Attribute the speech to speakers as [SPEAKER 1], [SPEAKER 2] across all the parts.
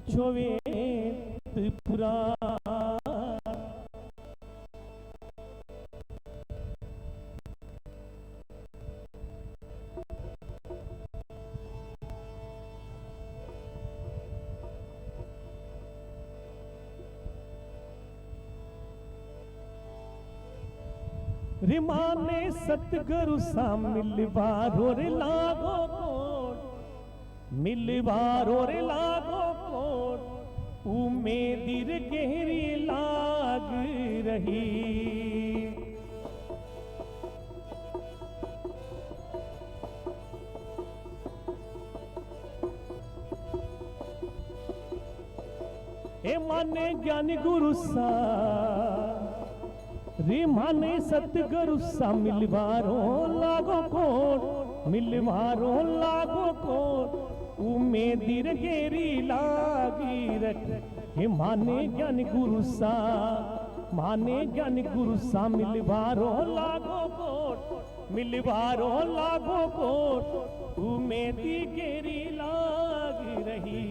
[SPEAKER 1] पूछो वे त्रिपुरा। रिमाने सतगुरु सा मिलवारो रे लागो कोट, मिलवारो रे लागो कोट, उमेदीर गहरी लाग रही। हे माने ज्ञानी गुरु सा, रे माने सतगुरु सा मिलवारो लागो कोट, मिलवारो लागो कोट, उमेदीर गेरी लागी रख। हे माने ज्ञान गुरु सा, माने ज्ञान गुरु सा मिलवारो लागो कोट, मिलवारो लागो कोट, उमेदी गेरी लागी रही।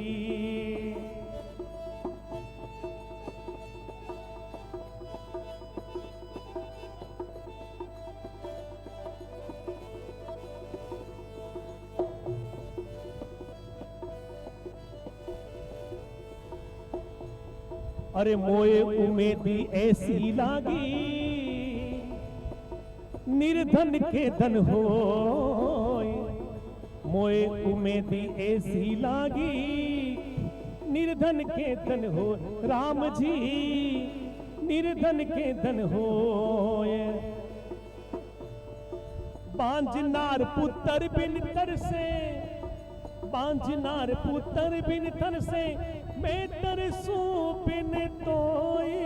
[SPEAKER 1] अरे मोए उमेदी ऐसी लागी, निर्धन के धन हो। मोए उमेदी ऐसी लागी, निर्धन के धन हो। राम जी निर्धन के धन हो। बांझनार पुत्र बिन तर से, बांझनार पुत्र बिन तर से, मैं तरसू बिन तोए।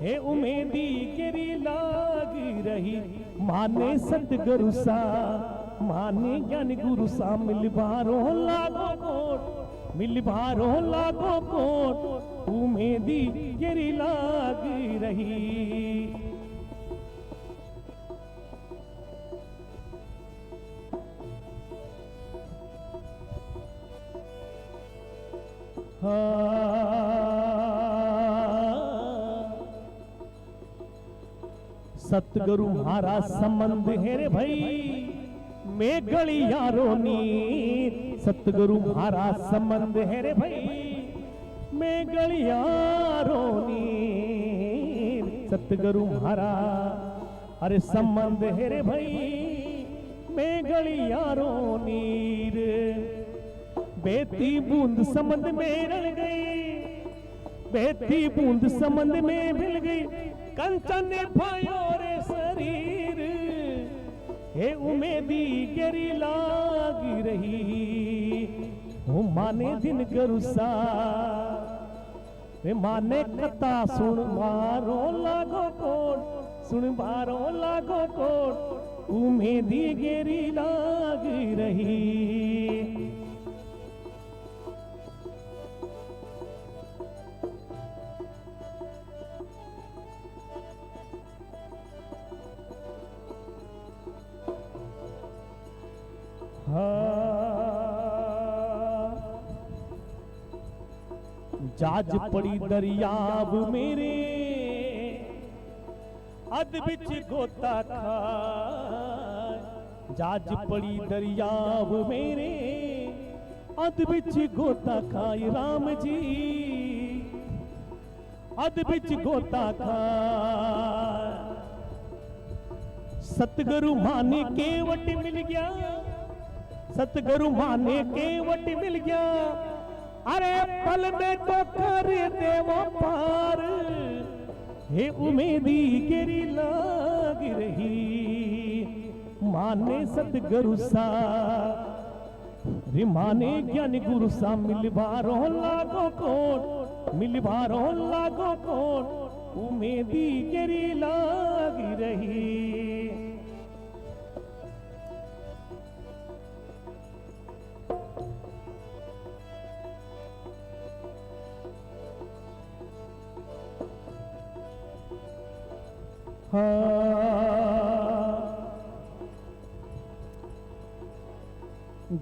[SPEAKER 1] हे उमेदी गिरी लाग रही। माने सतगुरु सा, माने ज्ञान गुरु सा, मिलवारो लागो कोट, मिलवारो लागो कोट, उमेदी गिरी लाग रही। सतगुरु म्हारा संबंध है रे भाई, मैं गलियारो नीर। सतगुरु म्हारा संबंध है रे भाई, मैं गलियारो नीर। सतगुरु म्हारा अरे संबंध है रे भाई, मैं गलियारो नीर। बेती बूंद समंद में रल गई, बेती बूंद समंद में मिल गई, कंचन भयो रे शरीर। हे उमेदी गरी लागी रही। हो माने दिन गरुसा, वे माने कथा सुन मारो लागो कोट, सुन मारो लागो कोट, उमेदी गरी लागी रही। जाज पड़ी दरियाब मेरे, अद बिच गोता खाए। जाज पड़ी दरियाब मेरे, अद बिच गोता खाए। राम जी अद बिच गोता खाए। सतगुरु माने केवट मिल गया, सतगुरु माने केवट मिल गया। अरे पल में तो कर देवो पार। हे उमेदी गिरी लाग रही। माने सतगुरु सा, रे माने ज्ञान गुरु सा, मिलवारो लागो कोट, मिलवारो लागो कोट, उमेदी गिरी लाग रही।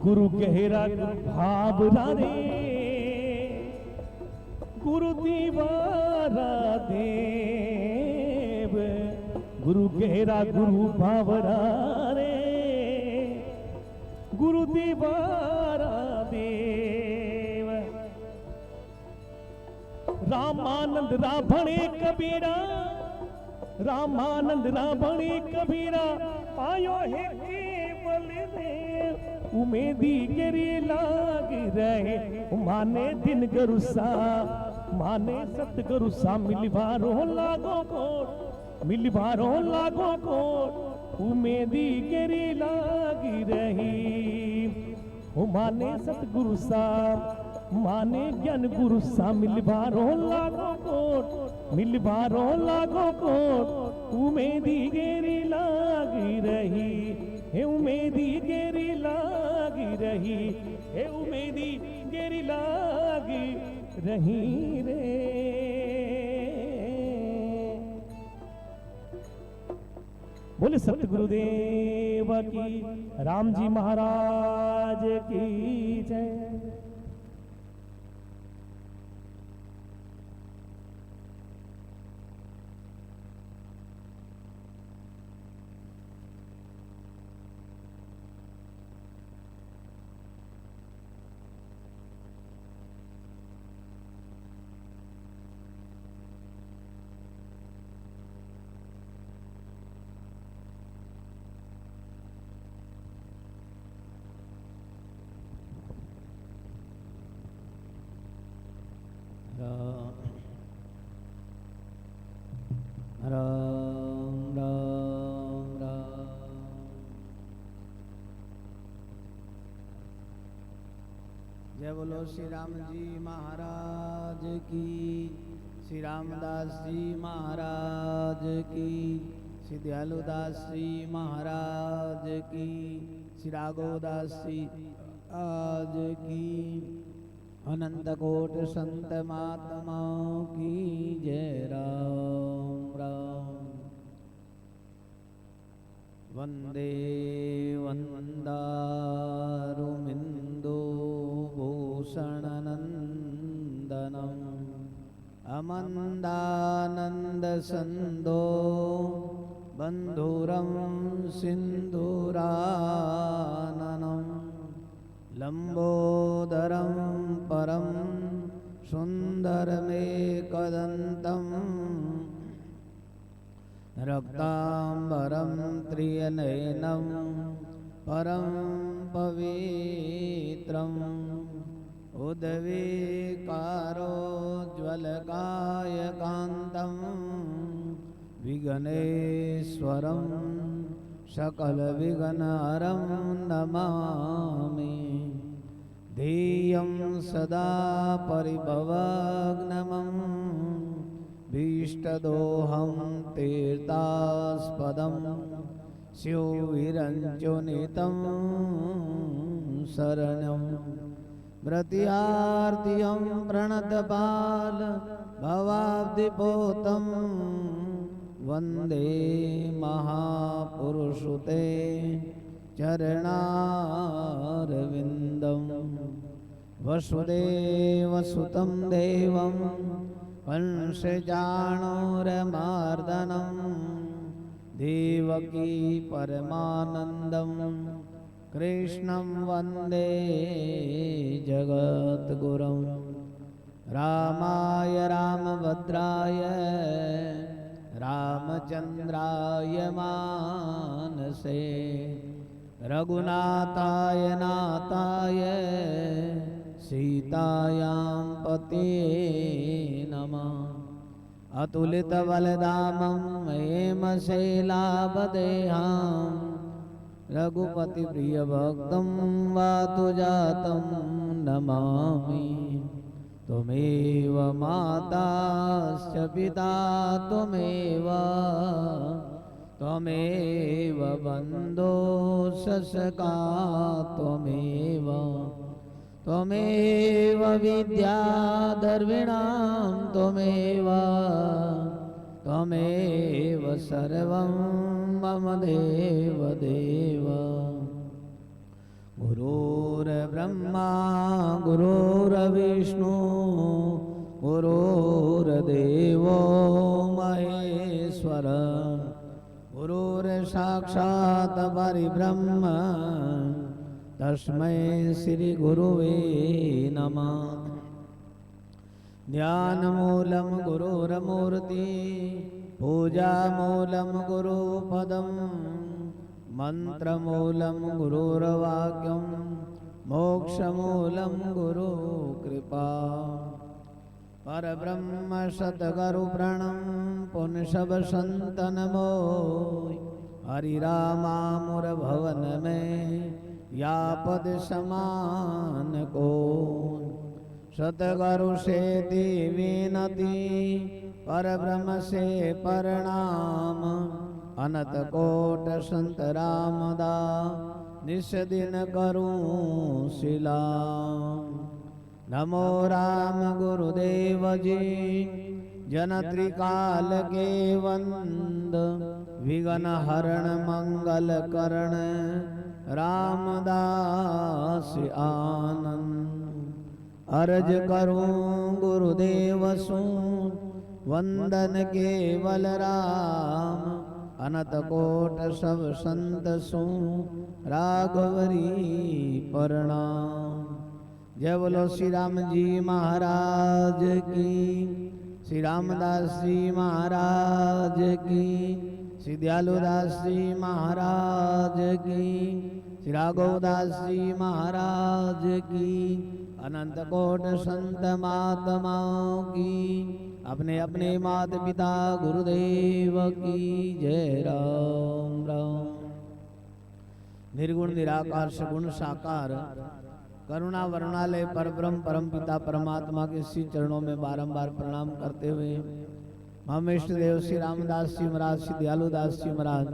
[SPEAKER 1] गुरु गहरा भाव रे, गुरु दीवारा देव, गुरु गहरा गुरु भावरा रे, गुरु दीवारा देव। रामानंद राभणे कबीरा, रामानंद राभणे कबीरा, आयो है केवल देव। उमेदी गिरी लाग रहे, माने दिन गरुसा, माने सतगुरुसा, मिलवारो लागो कोट, मिलवारो लागो कोट। उमेदी गिरी लाग रही, माने सतगुरुसा, माने ज्ञान गुरुसा, मिलवारो लागो कोट, मिलवारो लागो कोट। उमेदी गिरी लाग रही, हे उमेदी गिरी लागी रही, हे उमेदी गिरी लागी रही रे। बोले सतगुरुदेव की, राम जी महाराज की जय।
[SPEAKER 2] राम राम राम। जय बोलो श्री राम जी महाराज की, श्री रामदास जी महाराज की, श्री दयालुदास जी महाराज की, श्री राघवदास जी आज की, अनंत कोट संत महात्माओं की जय। राम राम। वंदे वंदारुमिंदु भूषण नंदनम, अमंदानंद संदो बंधुरम सिंधुराननम, लंबोदरम परम सुंदरमेकदंतम, रक्तांबरम त्रिनयनम परम पवित्रम, उद्विकारोज्ज्वलकायकांतम, विघ्नेश्वरम सकलविघ्नहरं नमामि। ध्येयं सदा परिभवग्नमं, भीष्टदोहं तीर्थास्पदं, स्युविरञ्जुनितं शरणं। व्रत्यार्तियं प्रणतपाल भवाब्धिपोतं, वंदे महापुरुषुते चरणारविंदम। वसुदेवसुतं देवं कंसचाणूरमर्दनं, देवकी परमानन्दं कृष्णं वन्दे जगद्गुरुं। रामाय रामभद्राय रामचंद्राय मानसे, रघुनाथाय नाथाय सीतायां पतिये नमः। अतुलितबलधामं हेमशैलाभदेहां, रघुपतिप्रियभक्तं वातुजातं नमामि। त्वमेव माताश्च पिता त्वमेव, त्वमेव बन्धुश्च सखा त्वमेव, त्वमेव विद्याधर्विणां त्वमेव, त्वमेव सर्वं मम देवदेव। गुरुर्ब्रह्मा गुरुर्विष्णु गुरुर्देवो महेश्वर गुरुर्साक्षात् परब्रह्म तस्मै श्री गुरुवे नमः। ध्यानमूलं गुरुर्मूर्ति पूजामूलं गुरुपदं मंत्रमूलं गुरुर्वाक्यं मोक्षमूलं गुरुकृपा। परब्रह्म सद्गुरु प्रणम पुनशब संतन मोय। हरि रामामुर भवन में या पद समान को। सतगुरु से विनती परब्रह्म से प्रणाम। अनंत कोट संत रामदा निस दिन करूं सिलाम। नमो राम गुरुदेव जी जन त्रिकाल के वंद। विघ्न हरण मंगल करण रामदास आनंद। अर्ज करूं गुरुदेव सु वंदन केवल राम। अनंत कोट सब संत सु राघवरी प्रणाम। जय बोलो श्री राम जी महाराज की। श्री रामदास जी महाराज की। श्री दयालुदास जी महाराज की। श्री राघवदास जी महाराज की। अनंत कोट संत महात्माओं की। अपने अपने माता पिता गुरुदेव की जय। राम राम। निर्गुण निराकार सगुण साकार करुणा वरुणालय परब्रह्म परम पिता परमात्मा के श्री चरणों में बारंबार प्रणाम करते हुए हम इष्ट देव श्री रामदास जी महाराज, श्री दयालुदास जी महाराज,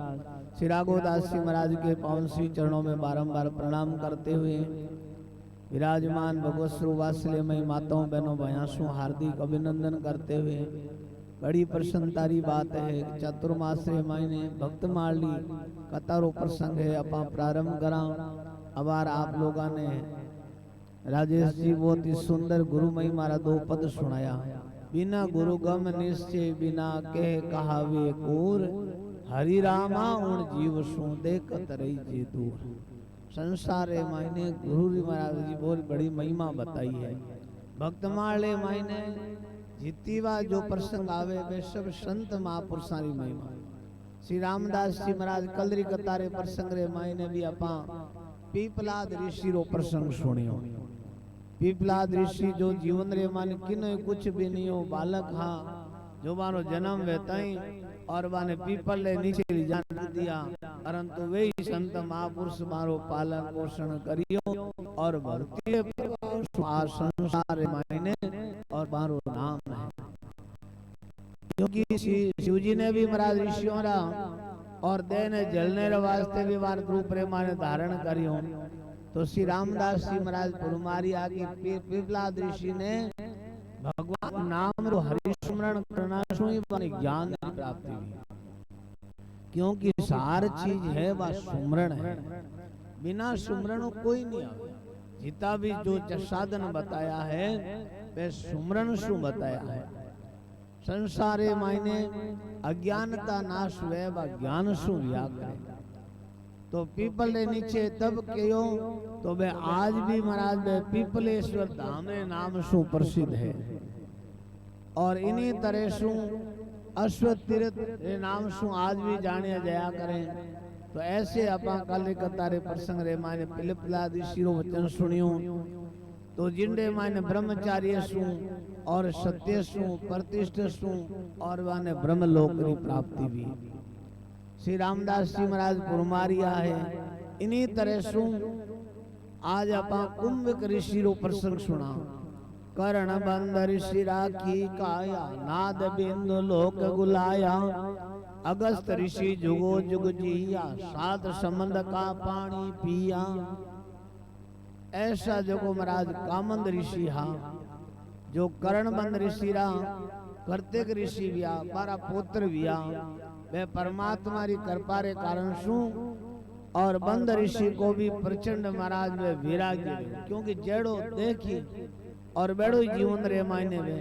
[SPEAKER 2] श्री राघवदास जी महाराज के पावन श्री चरणों में बारंबार प्रणाम करते हुए विराजमान भगवत स्वरूप वात्सल्यमयी माताओं बहनों भैंसों हार्दिक अभिनंदन करते हुए बड़ी प्रसन्नतारी बात है। चतुर्मास महीने भक्त माली कतारो प्रसंग है अपा प्रारंभ करा। अबार आप लोगों ने राजेश जी बहुत ही सुंदर गुरु मई मारा दो पद सुनाया। बिना गुरु गम निश्चय बिना कह कहावे कूर। हरि रामा उन जीव सु देखत रही जे दूर। संसार मायने गुरु महाराज जी बहुत बड़ी महिमा बताई है। भक्त माले मायने जितवा जो प्रसंग आवे वे सब संत महापुरुषों की महिमा। श्री रामदास जी महाराज कलरी कतारे प्रसंग रे मायने भी अपा पीपलाद ऋषि रो प्रसंग सुनियो। पीपलाद ऋषि जो जीवन रे मान किने कुछ भी नहीं हो बालक हा जो मारो जन्म वेताई और वाने पीपल ले नीचे जान दिया। परंतु वे संत महापुरुष मारो पालन पोषण करियो और भक्ति संसार मायने और मारो नाम है। क्योंकि शिव जी ने भी महाराज ऋषियों रा और देने जलने रे वास्ते भी वार रूप रे माने धारण करियो। तो श्री रामदास जी महाराज पुरुमारी आगे पीपलाद ऋषि ने भगवान नाम रो हरिस्मरण करना सु ही ज्ञान की प्राप्ति हुई। क्योंकि सार चीज है वह सुमरण है। बिना सुमरण कोई नहीं आवे। जितना भी जो साधन बताया है वे सुमरण सु बताया है। संसारे मायने अज्ञानता नाश वे व ज्ञान सु व्याकर। तो पीपल के नीचे तब क्यों तो वे आज भी महाराज वे पीपलेश्वर धाम रे नाम सु प्रसिद्ध है। और इन्हीं तरह सु अश्वत्थ तीर्थ रे नाम सु आज भी जाने जाया करें। तो ऐसे अपा कल कतारे प्रसंग रे माने पीपलाद ऋषि रो वचन सुनियो। तो जिंडे माने ब्रह्मचार्य सु और सत्य सु प्रतिष्ठ सु और वाने ब्रह्मलोक की प्राप्ति भी। श्री रामदास जी महाराज पुरमारिया है। इन्हीं तरह सु आज अपा कुंभिक ऋषि रो प्रसंग सुना। कर्ण बंद ऋषि राखी काया नाद बिंदु लोक गुलाया। अगस्त ऋषि जुगो जुग जिया सात समंद का पानी पिया। ऐसा जो महाराज कामंद ऋषि हा जो करणबंद ऋषि रा कर्तिक ऋषि विया बारा पुत्र विया। वे परमात्मा री कृपा रे कारण सु और बंद ऋषि को भी प्रचंड महाराज में वैराग्य। क्योंकि जेड़ो देखी और बेड़ो जीवन रे मायने में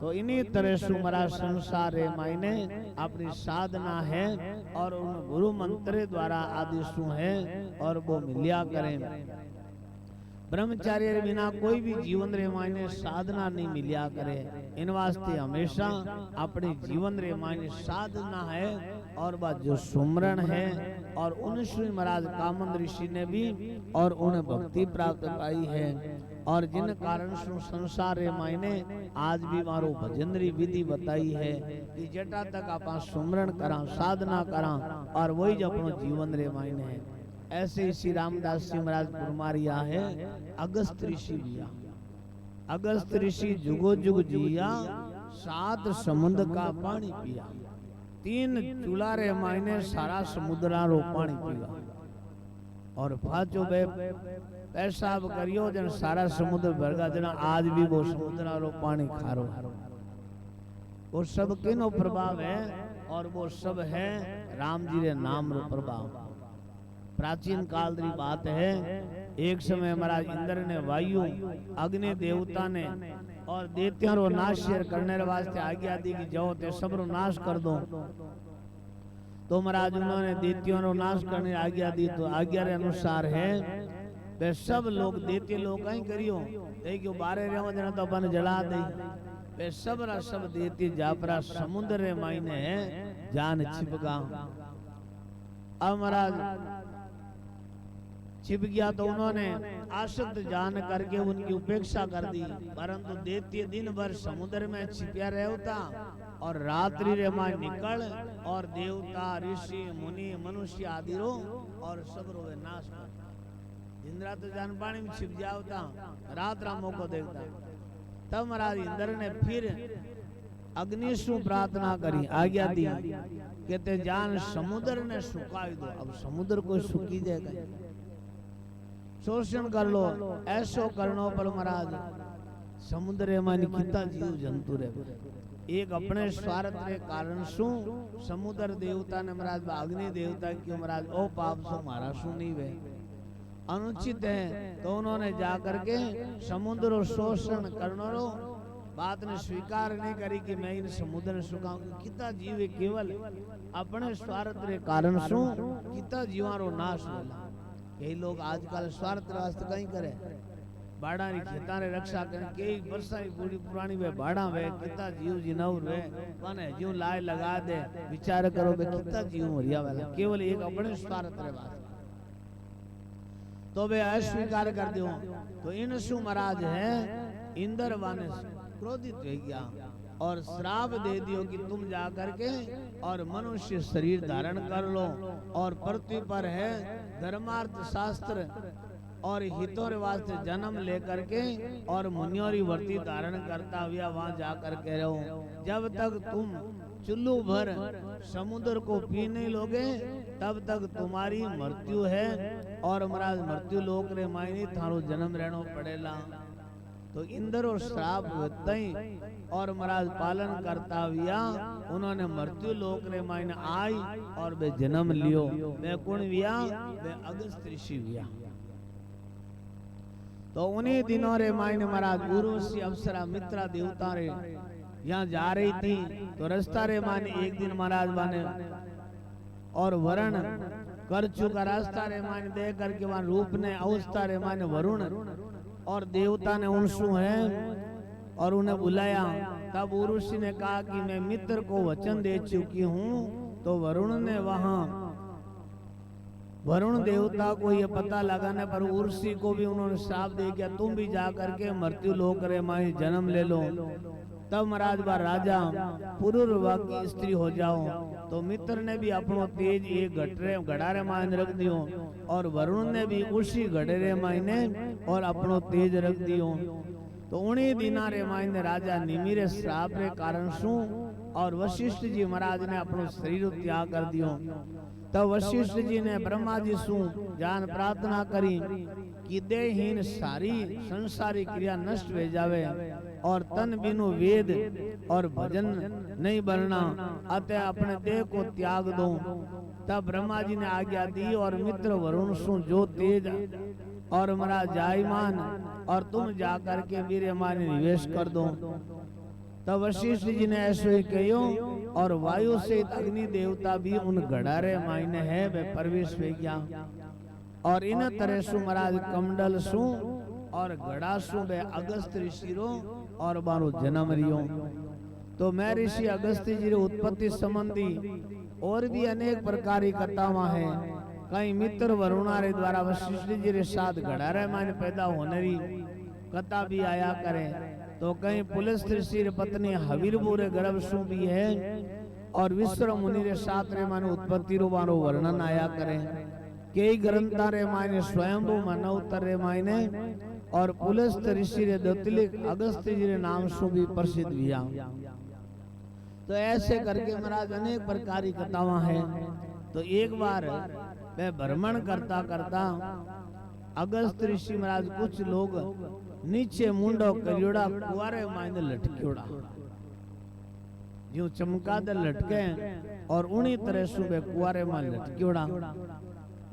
[SPEAKER 2] तो इन्हीं तरह से हमारा संसार है मायने अपनी साधना है और उन गुरु मंत्र द्वारा आदेशु है और वो मिलिया करें। ब्रह्मचार्य बिना कोई भी जीवन रे मायने साधना नहीं मिलिया करे। इन वास्ते हमेशा अपने जीवन रे मायने साधना है और वह जो सुमरण है और उन श्री महाराज कामन ऋषि ने भी और उन्हें भक्ति प्राप्त पाई है और जिन कारण से संसार रे मायने आज भी मारो भजन री विधि बताई है कि जटा तक आप सुमरण करा साधना करा और वही जो अपनो जीवन रे मायने है। ऐसे ही श्री रामदास जी महाराज पुरमारिया है अगस्त ऋषि बिया। अगस्त ऋषि जुगो जुग जिया 7 समुद्र का पानी पिया। 3 चूल्हा रे मायने सारा समुद्र रो पानी पिया और फाचो बे पेशाब करियो जन सारा समुद्र भरगा जना आज भी वो समुद्र रो पानी खारो। वो सब किनो प्रभाव है और वो सब है राम जी रे नाम रो प्रभाव। प्राचीन काल री बात है। एक समय महाराज इंद्र ने वायु अग्नि देवता ने और देवताओं रो नाश करने वास्ते आज्ञा दी कि जाओ ते सब रो नाश कर दो। तो महाराज उन्होंने देवताओं रो नाश करने आज्ञा दी। तो आज्ञा रे अनुसार है वे सब लोग देते लोग कहीं करियो क्यों बारे रे जना तो अपन जला दे। वे सब रा सब देते जापरा समुद्र रे मायने है जान छिपगा। अब महाराज छिप गया तो उन्होंने आसक्त जान करके उनकी उपेक्षा कर दी। परंतु देते दिन भर समुद्र में छिपया रहता और रात्रि रे मां निकल और देवता ऋषि मुनि मनुष्य आदि रो और सब रो नाश कर। दिन रात तो जान पानी में छिप जाता रात रामों को देखता। तब महाराज इंद्र ने फिर अग्नि सु प्रार्थना करी आज्ञा दी कहते जान समुद्र ने सुखाई दो। अब समुद्र को सुखी जाएगा शोषण कर लो ऐसो करनो पर महाराज समुद्र में कितना जीव जंतु रे एक अपने स्वार्थ के कारण सु समुद्र देवता ने महाराज अग्नि देवता क्यों महाराज ओ पाप सो मारा सु नहीं वे अनुचित है। तो उन्होंने जाकर के समुद्र शोषण करनो रो बात ने स्वीकार नहीं करी कि मैं इन समुद्र सुखाऊं। कितना जीव है केवल अपने स्वार्थ के कारण सु कितना जीवारो नाश होला। कई लोग आजकल स्वार्थ वास्ते कहीं करे बाड़ा री खेता रे रक्षा करे कई वर्षा री बूढ़ी पुरानी वे बाड़ा वे कितना जीव जिनौर वे माने जीव लाए लगा दे विचार करो बे कितना जीव मरिया वाला केवल एक अपने स्वार्थ रे वास्ते तो वे अस्वीकार कर दो। तो इनसु महाराज है इंद्र वाने क्रोधित हो गया और श्राप दे दियो कि तुम जा करके और मनुष्य शरीर धारण कर लो और पृथ्वी पर है धर्मार्थ शास्त्र और हितों रे वास्ते जन्म लेकर के और मुनियोरी वर्ती धारण करता हुआ वहां जाकर के रहो। जब तक तुम चुल्लू भर समुद्र को पी नहीं लोगे तब तक तुम्हारी मृत्यु है और महाराज मृत्यु लोक रे मायने थारो जन्म रहनो पड़ेला। तो इंद्र और श्राप तई और महाराज पालन करता हुआ उन्होंने मृत्यु लोक रे मायने आई और वे जन्म लियो। वे कौन हुआ वे अगस्त ऋषि हुआ। तो उन्हीं दिनों रे मायने महाराज गुरुश्री अप्सरा मित्रा देवता रे यहाँ जा रही थी। तो रास्ता रे माने एक दिन महाराज माने और वरण कर चुका रास्ता रे माने देख करके वहां रूप ने अवस्था रे माने वरुण और देवता ने उनसु है और उन्हें बुलाया। तब उर्वशी ने कहा कि मैं मित्र को वचन दे चुकी हूँ। तो वरुण ने वहां वरुण देवता को ये पता लगाने पर उर्वशी को भी उन्होंने श्राप दे दिया तुम भी जा करके मृत्यु लोक रे माई जन्म ले लो। तब महाराज बा राजा पुरुरवा की स्त्री हो जाओ। तो मित्र ने भी अपनो तेज एक घड़ारे मायने रख दियो और वरुण ने भी उसी घड़े मायने और अपनो तेज रख दियो। तो उन्हीं दिना रे मायने राजा निमिरे श्राप रे कारण सु और वशिष्ठ जी महाराज ने अपनो शरीर त्याग कर दियो। तब वशिष्ठ जी ने ब्रह्मा जी सु जान प्रार्थना करी कि देहहीन सारी संसारी क्रिया नष्ट हो जावे और तन बिनु वेद और भजन नहीं बनना अतः अपने देह को त्याग दो। तब ब्रह्मा जी ने आज्ञा दी और मित्र वरुण सु जो तेज और महाराज जायमान और तुम जाकर के वीर माने निवेश कर दो। तब वशिष्ठ जी ने ऐसो ही कहो और वायु से अग्नि देवता भी उन गड़ारे मायने है वे प्रवेश वे गया और इन तरह सु महाराज कमंडल सु और गड़ा सु वे अगस्त ऋषि रो और बारो जन्म रियो। तो मैं ऋषि अगस्त जी रो उत्पत्ति संबंधी और भी अनेक प्रकार की कथावां है। कई मित्र वरुणारे द्वारा वशिष्ठ जी रे साथ गड़ारे मायने पैदा होने री कथा भी आया करे। तो कहीं पुलिस ऋषि रे पत्नी हवीरबू रे गर्भ सु भी है और विश्व मुनि रे साथ रे माने उत्पत्ति रो बारो वर्णन आया करे। कई ग्रंथा रे मायने स्वयंभू मनोत्तर रे मायने और पुलिस ऋषि रे दत्तलिक अगस्त जी रे नाम सु भी प्रसिद्ध हुआ। तो ऐसे करके महाराज अनेक प्रकार की कथावां हैं। तो एक बार मैं भ्रमण करता करता अगस्त ऋषि महाराज कुछ लोग नीचे मुंडो करियोड़ा कुआरे मायने लटकियोड़ा जो चमकादे लटके और उन्हीं तरह सुबह कुआरे में लटकियोड़ा।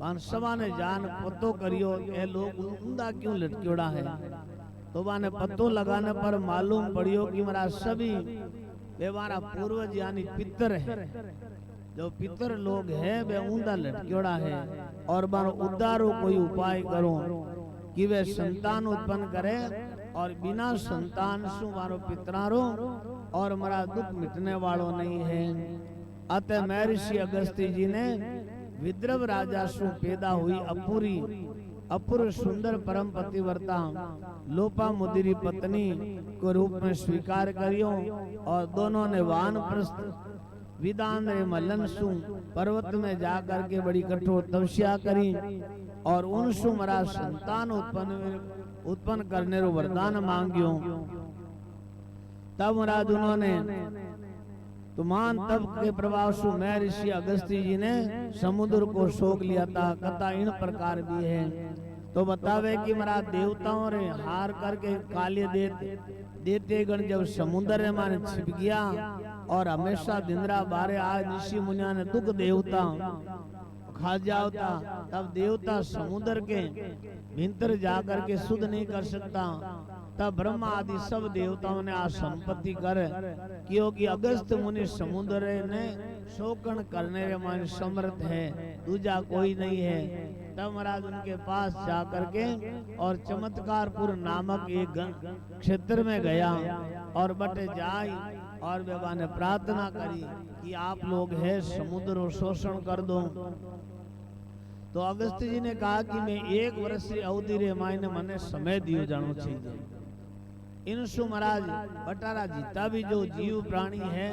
[SPEAKER 2] पान सवा ने जान पतो करियो ये लोग उंदा क्यों लटकियोड़ा है। तो बाने पतो लगाने पर मालूम पड़ियो कि महाराज सभी वे हमारा पूर्वज यानी पितर है। जो पितर लोग हैं वे ऊंधा लटकियोड़ा है और बारो उद्धारो कोई उपाय करो कि वे संतान उत्पन्न करे और बिना संतान सु मारो पितरारो और हमारा दुख मिटने वालों नहीं है। अतः महर्षि अगस्त्य जी ने विद्रव राजा सु पैदा हुई अपूर्व सुंदर परम पतिव्रता लोपामुद्री पत्नी को रूप में स्वीकार करियो और दोनों ने वानप्रस्थ विदान रे मल्लन सु पर्वत में जाकर के बड़ी कठोर तपस्या करी और उन सु मरा संतान उत्पन्न करने रो वरदान मांगियो। तब महाराज उन्होंने तुमान तब के प्रभाव सु महर्षि अगस्त्य जी ने समुद्र को सोख लिया था। कथा इन प्रकार भी है। तो बतावे कि महाराज देवताओं रे हार करके काले देते गण जब समुद्र में छिप गया और हमेशा दिनरा बारे आज ऋषि मुनिया ने दुख देवता खा जाता तब देवता समुद्र के भीतर जाकर के शुद्ध नहीं कर सकता। तब ब्रह्मा आदि सब देवताओं ने आ संपत्ति कर क्योंकि अगस्त मुनि समुद्र ने शोकन करने रे मान समर्थ है दूजा कोई नहीं है। तब महाराज उनके पास जाकर के और चमत्कारपुर नामक एक क्षेत्र में गया और बटे जाई और बेबा ने प्रार्थना करी कि आप लोग है समुद्र शोषण कर दो। तो अगस्त जी ने कहा कि मैं 1 वर्ष की अवधि रे मायने मने समय दियो जानो चाहिए। इनसु महाराज बटारा जीता भी जो जीव प्राणी है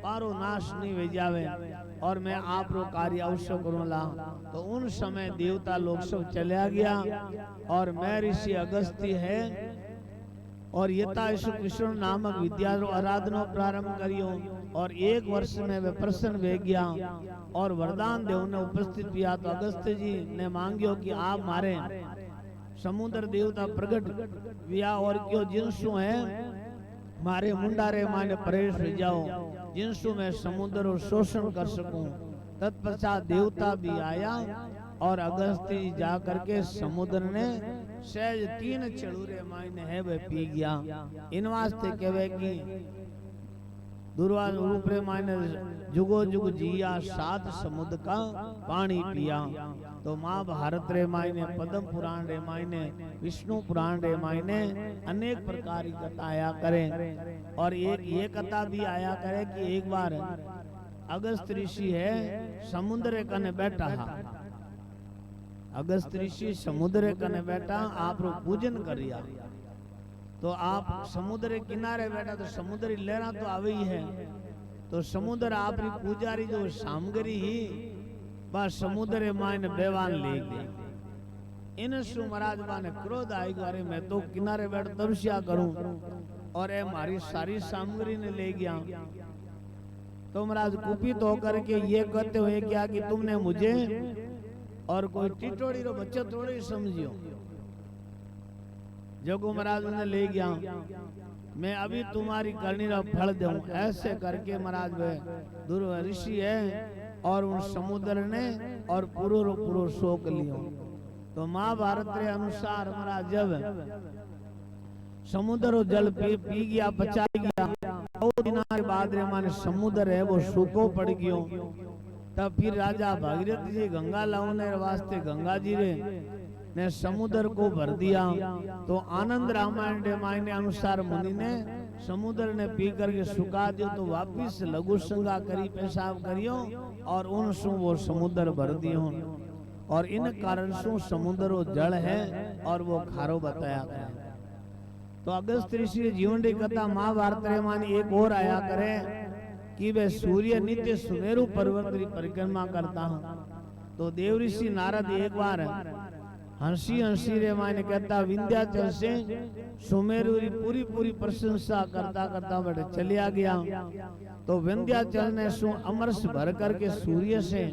[SPEAKER 2] पारो नाश नहीं वे जावे और मैं आप रो कार्य अवश्य करूँगा। तो उन समय देवता लोग सब चला गया और मैं ऋषि अगस्त्य है और यथा कृष्ण नामक विद्या आराधना प्रारंभ करियो और 1 वर्ष में वे प्रसन्न वे गया और वरदान देव ने उपस्थित किया। तो अगस्त्य जी ने मांगियो कि आप मारे समुद्र देवता प्रकट विया और क्यों जिनसु है मारे मुंडारे माने प्रवेश हो जाओ जिनसु मैं समुद्र शोषण कर सकूं। तत्पश्चात देवता भी आया और अगस्त्य जी जा करके समुद्र ने सहज 3 चड़ूरे मायने है वे पी गया। इन वास्ते कहवे कि दुर्वा रूप रे मायने जुगो जुग जिया 7 समुद्र का पानी पिया। तो महाभारत रे मायने पद्म पुराण रे मायने विष्णु पुराण रे मायने अनेक प्रकार की कथा आया करे और एक ये कथा भी आया करे कि एक बार अगस्त ऋषि है समुद्र कने बैठा हा। अगस्त ऋषि समुद्र कने बैठा आप रो पूजन करिया। तो आप समुद्र किनारे बैठा तो समुद्री लहरा तो आवे ही है। तो समुद्र आप पूजारी जो सामग्री ही बस समुद्र मायने बेवान ले गई। इन सु महाराज माने क्रोध आई अरे मैं तो किनारे बैठ तपस्या करूं और ये हमारी सारी सामग्री ने ले गया। तो महाराज कुपित होकर के ये कहते हुए क्या कि तुमने मुझे और कोई टिटोड़ी रो बच्चा थोड़ी समझियो। जगो महाराज ने ले गया मैं अभी तुम्हारी करनी रा फल दूं। ऐसे करके महाराज वे दुर्वा ऋषि है और उन समुद्र ने और पूरो शोक लियो। तो महाभारत के अनुसार महाराज जब समुद्र जल पी गया पचा गया दिन के बाद रे माने समुद्र है वो सूखो पड़ गयो। तब फिर राजा भागीरथ जी गंगा लाउने वास्ते गंगा जी रे ने समुद्र को भर दिया। तो आनंद रामायण रे मायने अनुसार मुनि ने समुद्र ने पी करके सुखा दियो। तो वापिस लघु संगा करी पेशाब करियो और उन सु वो समुद्र भर दियो। और इन कारण सु समुद्र जल है और वो खारो बताया गया। तो अगस्त ऋषि जीवन की कथा महाभारत रे मानी एक और आया करे कि वे सूर्य नित्य सुमेरु पर्वत की परिक्रमा करता हूँ। तो देव ऋषि नारद एक बार हंसी हंसी रे माने कहता विंध्याचल से सुमेरु की पूरी पूरी प्रशंसा करता करता बड़े चलिया गया। तो विंध्याचल ने सु अमरस भर करके सूर्य से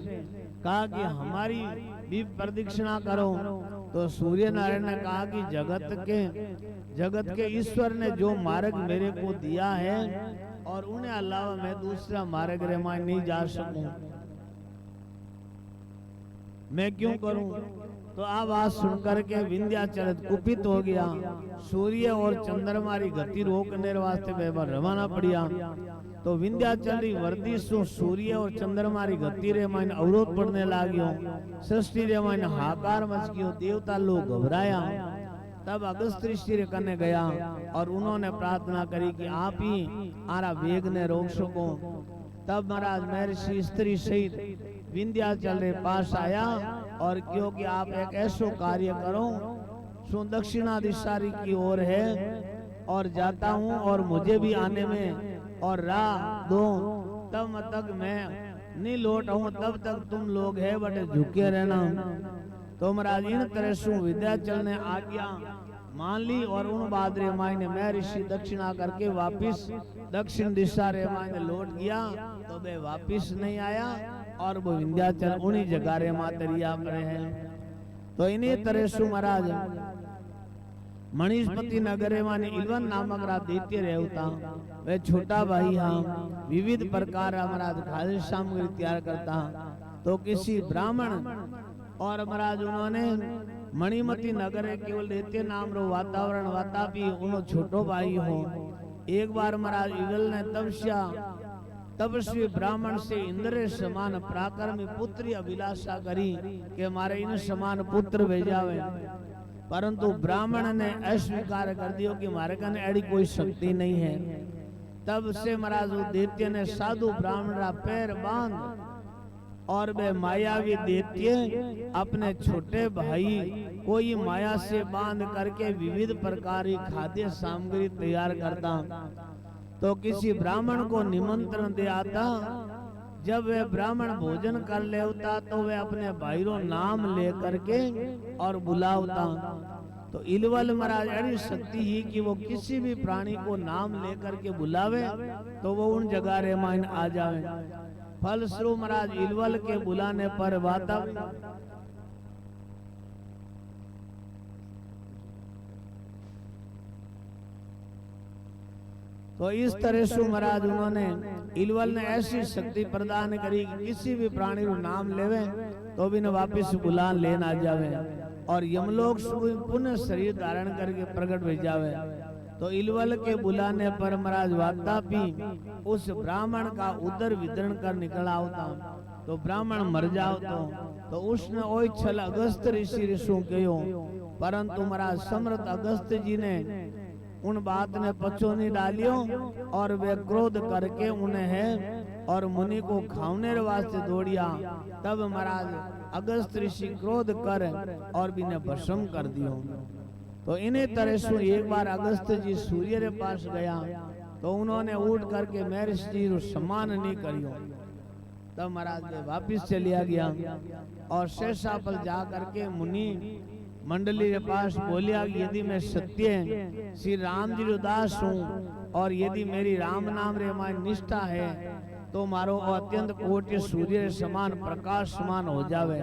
[SPEAKER 2] कहा कि हमारी भी प्रदक्षिणा करो। तो सूर्य नारायण ने कहा कि जगत के ईश्वर ने जो मार्ग मेरे को दिया है और उन्हें अलावा मैं दूसरा मार्ग रे मान नहीं जा सकूं, मैं क्यों करूं। तो आवाज सुनकर के विंध्याचल कुपित हो गया। सूर्य और चंद्रमा की गति रोकने वास्ते वे रवाना पड़िया। तो विंध्याचल की वर्दी सु सूर्य और चंद्रमा की गति रे माइन अवरोध पड़ने लाग्यो। सृष्टि रे माइन हाकार मच गयो। देवता लोग घबराया। तब अगस्त ऋषि रे कने गया और उन्होंने प्रार्थना करी कि आप ही आरा वेग ने रोक सको। तब महाराज महर्षि स्त्री सहित विंध्याचल रे पास आया और क्योंकि आप एक ऐसो कार्य करो सो दक्षिणा दिशा की ओर है और जाता हूँ और मुझे भी आने में और राह दो, तब तक मैं नहीं लौट आऊं तब तक तुम लोग है बटे झुके रहना। तो महाराज इन तरह से विंध्याचल ने आज्ञा मान ली और उन बाद रे मायने महर्षि दक्षिणा करके वापिस दक्षिण दिशा रे मायने लौट गया। तो वे वापिस नहीं आया और वो विंध्याचल उन्हीं जगह रे मातरिया पड़े हैं। तो इन्हीं तरह से महाराज मणिस्पति नगर माने इलवन नामक रा दैत्य रहता। वे छोटा भाई हाँ विविध प्रकार महाराज खाद्य सामग्री तैयार करता। तो किसी ब्राह्मण और महाराज उन्होंने मणिमती नगर केवल दैत्य नाम रो वातावरण वातापी उन्हों छोटो भाई हो। एक बार महाराज इगल ने तपस्वी ब्राह्मण से इंद्र समान पराक्रमी पुत्री अभिलाषा करी कि मारे इन समान पुत्र भेजावे। परंतु ब्राह्मण ने अस्वीकार कर दियो कि हमारे कने ऐसी कोई शक्ति नहीं है। तब से महाराज दैत्य ने साधु ब्राह्मण का पैर बांध और वे मायावी दैत्य अपने छोटे भाई को ही माया से बांध करके विविध प्रकार की खाद्य सामग्री तैयार करता। तो किसी ब्राह्मण को निमंत्रण दे आता। जब वे ब्राह्मण भोजन कर लेता तो वे अपने भाई रो नाम ले करके और बुलावता। तो इलवल महाराज ऐसी शक्ति ही कि वो किसी भी प्राणी को नाम ले करके बुलावे तो वो उन जगह रे माइन आ जावे। फलस्वरूप महाराज इलवल के बुलाने पर वातावरण तो इस तरह से महाराज उन्होंने इलवल ने ऐसी शक्ति प्रदान करी कि किसी भी प्राणी को नाम लेवे तो भी न वापिस बुला लेना जावे और यमलोक पुनः शरीर धारण करके प्रकट हो जावे। तो इलवल के बुलाने पर महाराज वातापी उस ब्राह्मण का उदर वितरण कर निकल आवता। तो ब्राह्मण मर जाओ तो उसने ओई छल अगस्त ऋषि ऋषु कहो। परंतु महाराज समर्थ अगस्त जी ने उन बात ने पछो नहीं डालियो और वे क्रोध करके उन्हें है और मुनि को खाने वास्ते दौड़िया। तब महाराज अगस्त ऋषि क्रोध कर और भी ने भस्म कर दियो। तो इन्हीं तरह से एक बार अगस्त जी सूर्य के पास गया तो उन्होंने उठ करके महर्षि जी को सम्मान नहीं करियो। तब महाराज ने वापिस चलिया गया और शेषापल जा करके मुनि मंडली के पास बोलिया यदि मैं सत्य श्री राम जी दास हूँ और यदि मेरी राम नाम रे माय निष्ठा है तो मारो अत्यंत कोटि सूर्य समान प्रकाश समान हो जावे।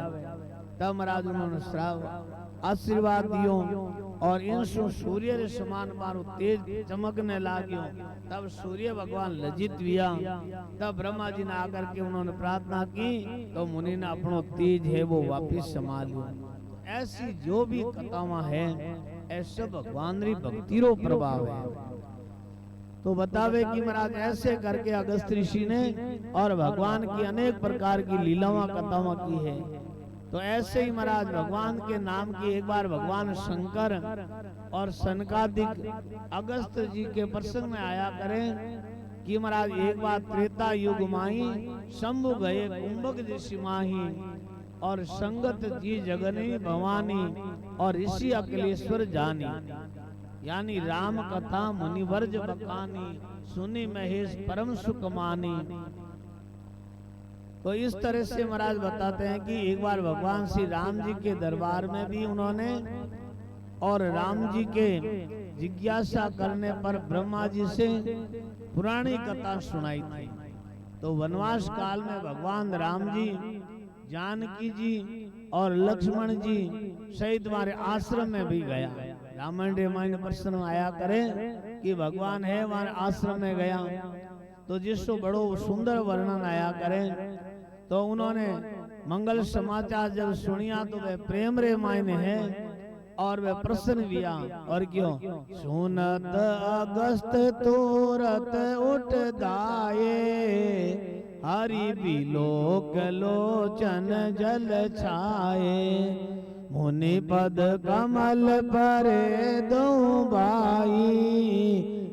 [SPEAKER 2] तब महाराज उन्होंने आशीर्वाद दियो और इन सूर्य रे समान मारो तेज चमकने लाग्यो। तब सूर्य भगवान लज्जित हुआ। तब ब्रह्मा जी ने आकर के उन्होंने प्रार्थना की तो मुनि ने अपनो तेज है वो वापिस संभाल लिया। ऐसी जो भी कथावां है ऐसा भगवान री भक्ति रो प्रभाव है। तो बतावे कि महाराज ऐसे करके अगस्त ऋषि ने और भगवान की अनेक प्रकार की लीलावां कथावां की है। तो ऐसे ही महाराज भगवान के नाम की एक बार भगवान शंकर और सनकादिक अगस्त जी के प्रसंग में आया करें कि महाराज एक बार त्रेता युग माही शंभु गए कुंभक ऋषि माही और संगत जी जगनी भवानी और ऋषि अखिलेश्वर जानी, यानी राम कथा मुनिवर्ज बकानी सुनी महेश परम सुख मानी। तो इस तरह से महाराज बताते हैं कि एक बार भगवान श्री राम जी के दरबार में भी उन्होंने और राम जी के जिज्ञासा करने पर ब्रह्मा जी से पुरानी कथा सुनाई थी। तो वनवास काल में भगवान राम जी, जानकी जी और लक्ष्मण जी सहित हमारे आश्रम में भी गया। रामायण रामायण प्रश्न आया करे कि भगवान है हमारे आश्रम में गया, तो जिसको बड़ो सुंदर वर्णन आया करे। तो उन्होंने मंगल समाचार जब सुनिया तो वे प्रेम रे मायने है और वे प्रसन्न हुआ। और क्यों सुनत अगस्त तुरत उठ दाए हरि बिलोक लोचन जल छाए मुनि पद कमल परे दो बाई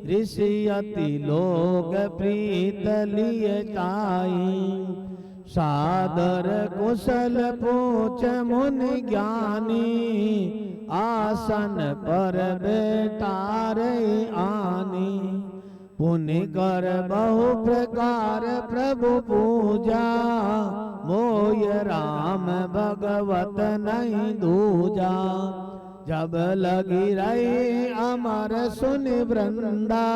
[SPEAKER 2] ऋषि अति लोक प्रीत लिए ताई सादर कुशल पूछ मुनि ज्ञानी आसन पर बैठारे आनी पुण्य कर बहु प्रकार प्रभु पूजा मोय राम भगवत नहीं दूजा जब लगी रही अमर सुन वृंदा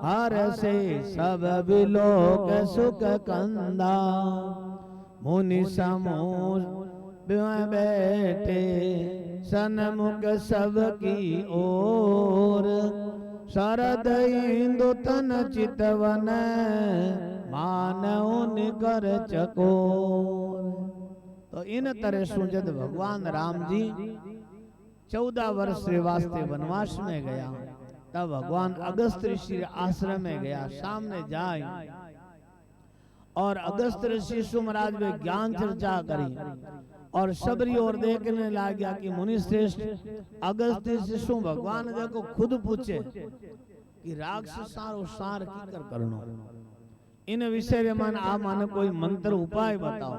[SPEAKER 2] हर से सब विलोक सुख कंदा मुनि समूह बैठे सन्मुख सबकी ओर शरद इंदु तन चितवन मानव निकर चकोर। तो इन तरह से जब भगवान राम जी 14 वर्ष के वास्ते वनवास में गया, तब भगवान अगस्त ऋषि आश्रम में गया। सामने जाए और अगस्त ऋषि महाराज में ज्ञान चर्चा करी और सबरी ओर देखने लग गया कि मुनि श्रेष्ठ अगस्त ऋषि भगवान देखो खुद पूछे कि राक्षस सारो सार की कर करनो इन विषय रे मन आप माने कोई मंत्र उपाय बताओ।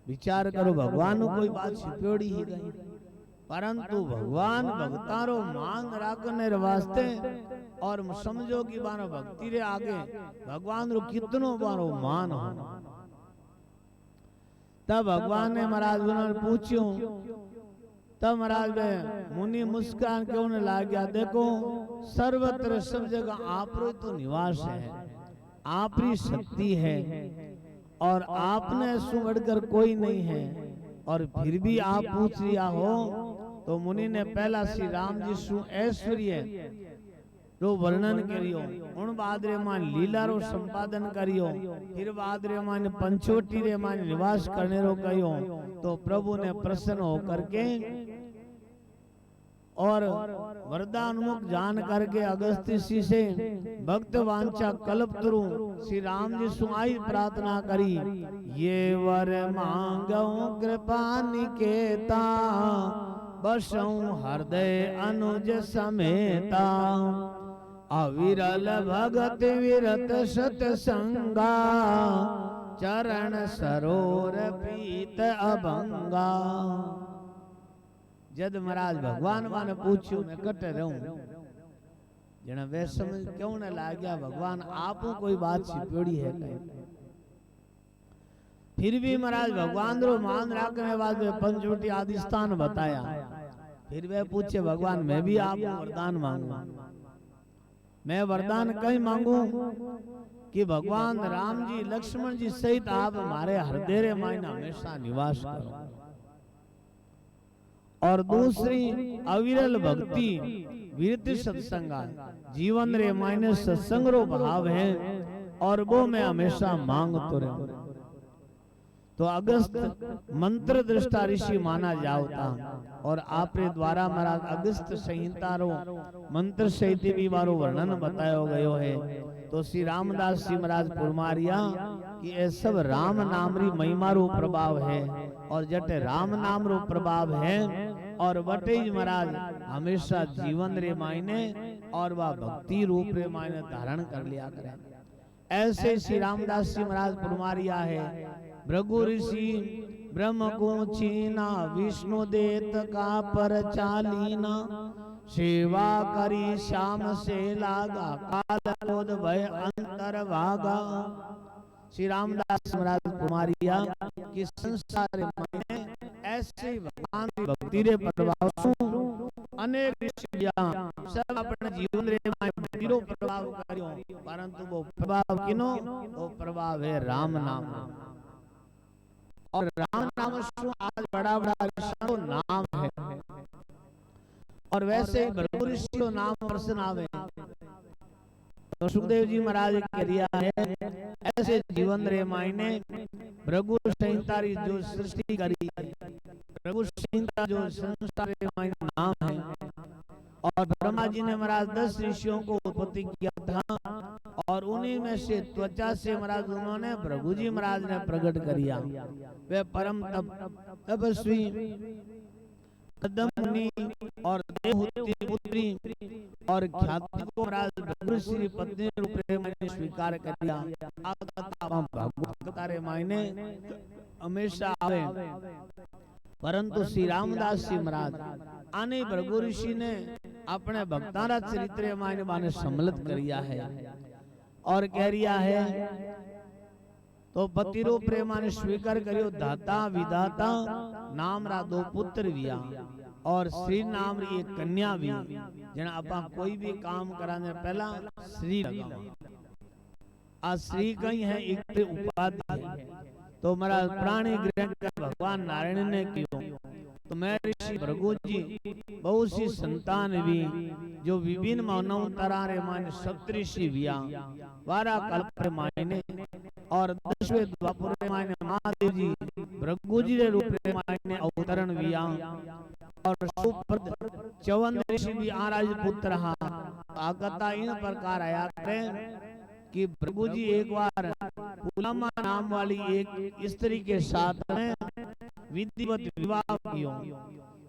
[SPEAKER 2] विचार करो भगवान को कोई बात छिपयोड़ी ही गई, परंतु भगवान भक्तारो मांग राखने वास्ते और समझो कि बारो भक्ति रे आगे भगवान रो कितनो बारो मान हो। तब भगवान ने महाराज उन्होंने पूछ्यो, तब महाराज मुनि मुस्कान के उन्हें लाग गया, देखो सर्वत्र सब जगह आप तो निवास है, आप ही शक्ति है और आपने सुबढ़कर कोई नहीं है, और फिर भी आप पूछ लिया हो। तो मुनि ने पहला श्री राम जी सु ऐश्वर्य रो वर्णन करियो, उन बाद रे मान लीला रो संपादन करियो, फिर बाद रे मान पंचोटी रे मान निवास करने रो कहियो। तो प्रभु ने प्रसन्न होकर के और वरदान मुख जान करके अगस्त ऋषि से भक्त वांछा कल्पतरु श्री राम जी सुनाई प्रार्थना करी, ये वर मांगो कृपा निकेता बसऊं हृदय अनुज समेता अविरल भगत विरत सतसंगा चरण सरोर प्रीत अभंगा। जद महाराज भगवान माने पूछ्यो मैं कट रहूं जना वे समझ क्यों न लाग गया भगवान आपू कोई बात छिपयोड़ी है कहीं। फिर भी महाराज भगवान रो मान रखने वाले पंचवटी आदि स्थान बताया। फिर वे पूछे भगवान मैं भी आप वरदान मांगू। मैं वरदान कहीं मांगू कि भगवान राम जी लक्ष्मण जी सहित आप हमारे हृदय रे मायने हमेशा निवास करो, और दूसरी अविरल भक्ति वीरति सत्संगा जीवन रे मायने सत्संग रो भाव है और वो मैं हमेशा मांगतो रहूं। तो अगस्त मंत्र दृष्टा ऋषि माना जाता और आपरे द्वारा महाराज अगस्त संहिता रो मंत्र सहित भी वारो वर्णन बतायो गयो है। तो श्री रामदास जी महाराज फुरमारिया कि ये सब राम नाम री महिमा रो प्रभाव है और जटे राम नाम रो प्रभाव है और वटे महाराज हमेशा जीवन रे मायने और वह भक्ति रूप रे मायने धारण कर लिया करे। ऐसे श्री रामदास जी महाराज फुरमारिया है भृगु ऋषि ब्रह्म को छीना विष्णु देत का पर चालीना सेवा करी श्याम से लागा काल क्रोध भय अंतर भागा। श्री रामदास महाराज कुमारिया कि संसार में ऐसे भगवान की भक्ति रे प्रभाव सु अनेक ऋषियां सब अपने जीवन रे में भक्ति रो प्रभाव करियो परंतु वो प्रभाव किनो वो प्रभाव है राम नाम और राम नाम सु आज बड़ा बड़ा ऋषियों नाम है और वैसे ही भृगु ऋषि को नाम प्रसन्न आवे तो सुखदेव जी महाराज कह दिया है ऐसे जीवन रे मायने भृगु संहिता जो सृष्टि करी भृगु संहिता जो संसार रे मायने नाम है और ब्रह्मा जी ने महाराज 10 ऋषियों को उत्पत्ति किया था और उन्हीं में से त्वचा से महाराज उन्होंने भृगु जी महाराज ने प्रकट किया। वे परम तपस्वी कदमनी और देवहूति पुत्री और ख्याति को महाराज भृगु श्री पत्नी रूप में स्वीकार कर लिया। भगवत तारे मायने हमेशा आवे परंतु श्री रामदास जी महाराज आने भृगु ऋषि ने अपने भक्तारा चरित्र मायने माने सम्मिलित किया है और कह रिया है तो पति रो प्रेमाने स्वीकार करियो दाता विदाता नाम रा 2 पुत्र विया और श्री नाम री एक कन्या भी जना अपा कोई भी काम कराने पहला श्री लगाओ आ श्री कहीं है एक उपाधि है तो मेरा प्राणी ग्रहण कर भगवान नारायण ने कियो तो मैं ऋषि भृगु जी बहुत सी संतान भी जो विभिन्न मानव तरारे माने सप्तऋषि विया वारा कल्प मायने और 10वें द्वापर रे मायने महादेव जी भृगु जी रे रूप रे मायने अवतरण विया और सुप्रद 54 ऋषि भी आराज पुत्र हा आगता इन प्रकार आया करे कि भृगु जी एक बार पुलामा नाम वाली एक स्त्री के साथ में विधिवत विवाह कियो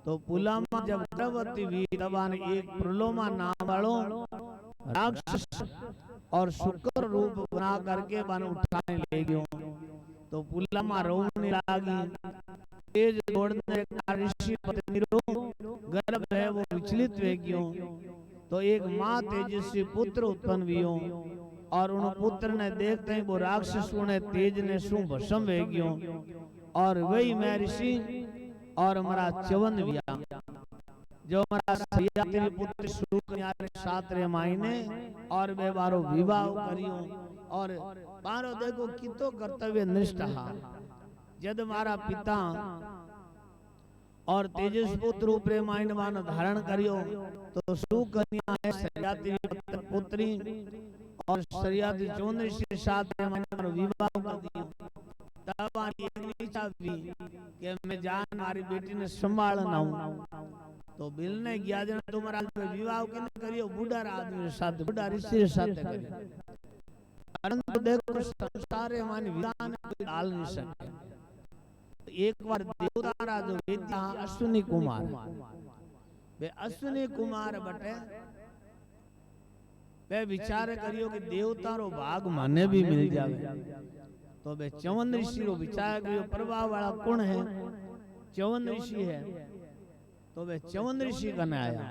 [SPEAKER 2] तो पुलामा जब गर्भवती हुई तब एक प्रलोमा नाम वालो राक्षस और शुक्र रूप बना करके बन उठाने ले गयो तो पुलामा रोने लगी तेज दौड़ने का ऋषि पत्नी रो गर्भ है वो विचलित हो गयो तो एक माँ तेजस्वी पुत्र उत्पन्न हुई और उन पुत्र ने देखते ही वो राक्षस ने तेज ने सु भस्म हो गयो और वही मैं ऋषि और हमारा च्यवन विया जो हमारा सयात्री पुत्र सुकन्या रे साथ रे मायने और वे बारो विवाह करियो और बारो देखो कितो कर्तव्य निष्ठ हा जद हमारा पिता और तेजस पुत्र रूप रे मायने मान धारण करियो तो सुकन्या है सयात्री पुत्री और सरियाती चौंद्र के साथ में विवाह कर दिया तब एक इच्छा भी कि मैं जान हमारी बेटी ने संभालना हूँ तो बिल ने गया जन तुम्हारा विवाह किने करियो बूढ़ा आदमी के साथ बूढ़ा ऋषि के साथ करियो परंतु देखो संसार में मान विधान कोई डाल नहीं सकते। एक बार देवता जो वेद्या अश्विनी कुमार वे अश्विनी कुमार बटे वे विचार करियो कि देवता रो भाग माने भी मिल जावे तो वे 54 ऋषि रो विचार करियो प्रभाव वाला कौन है 54 ऋषि है तो वे 54 ऋषि कने आया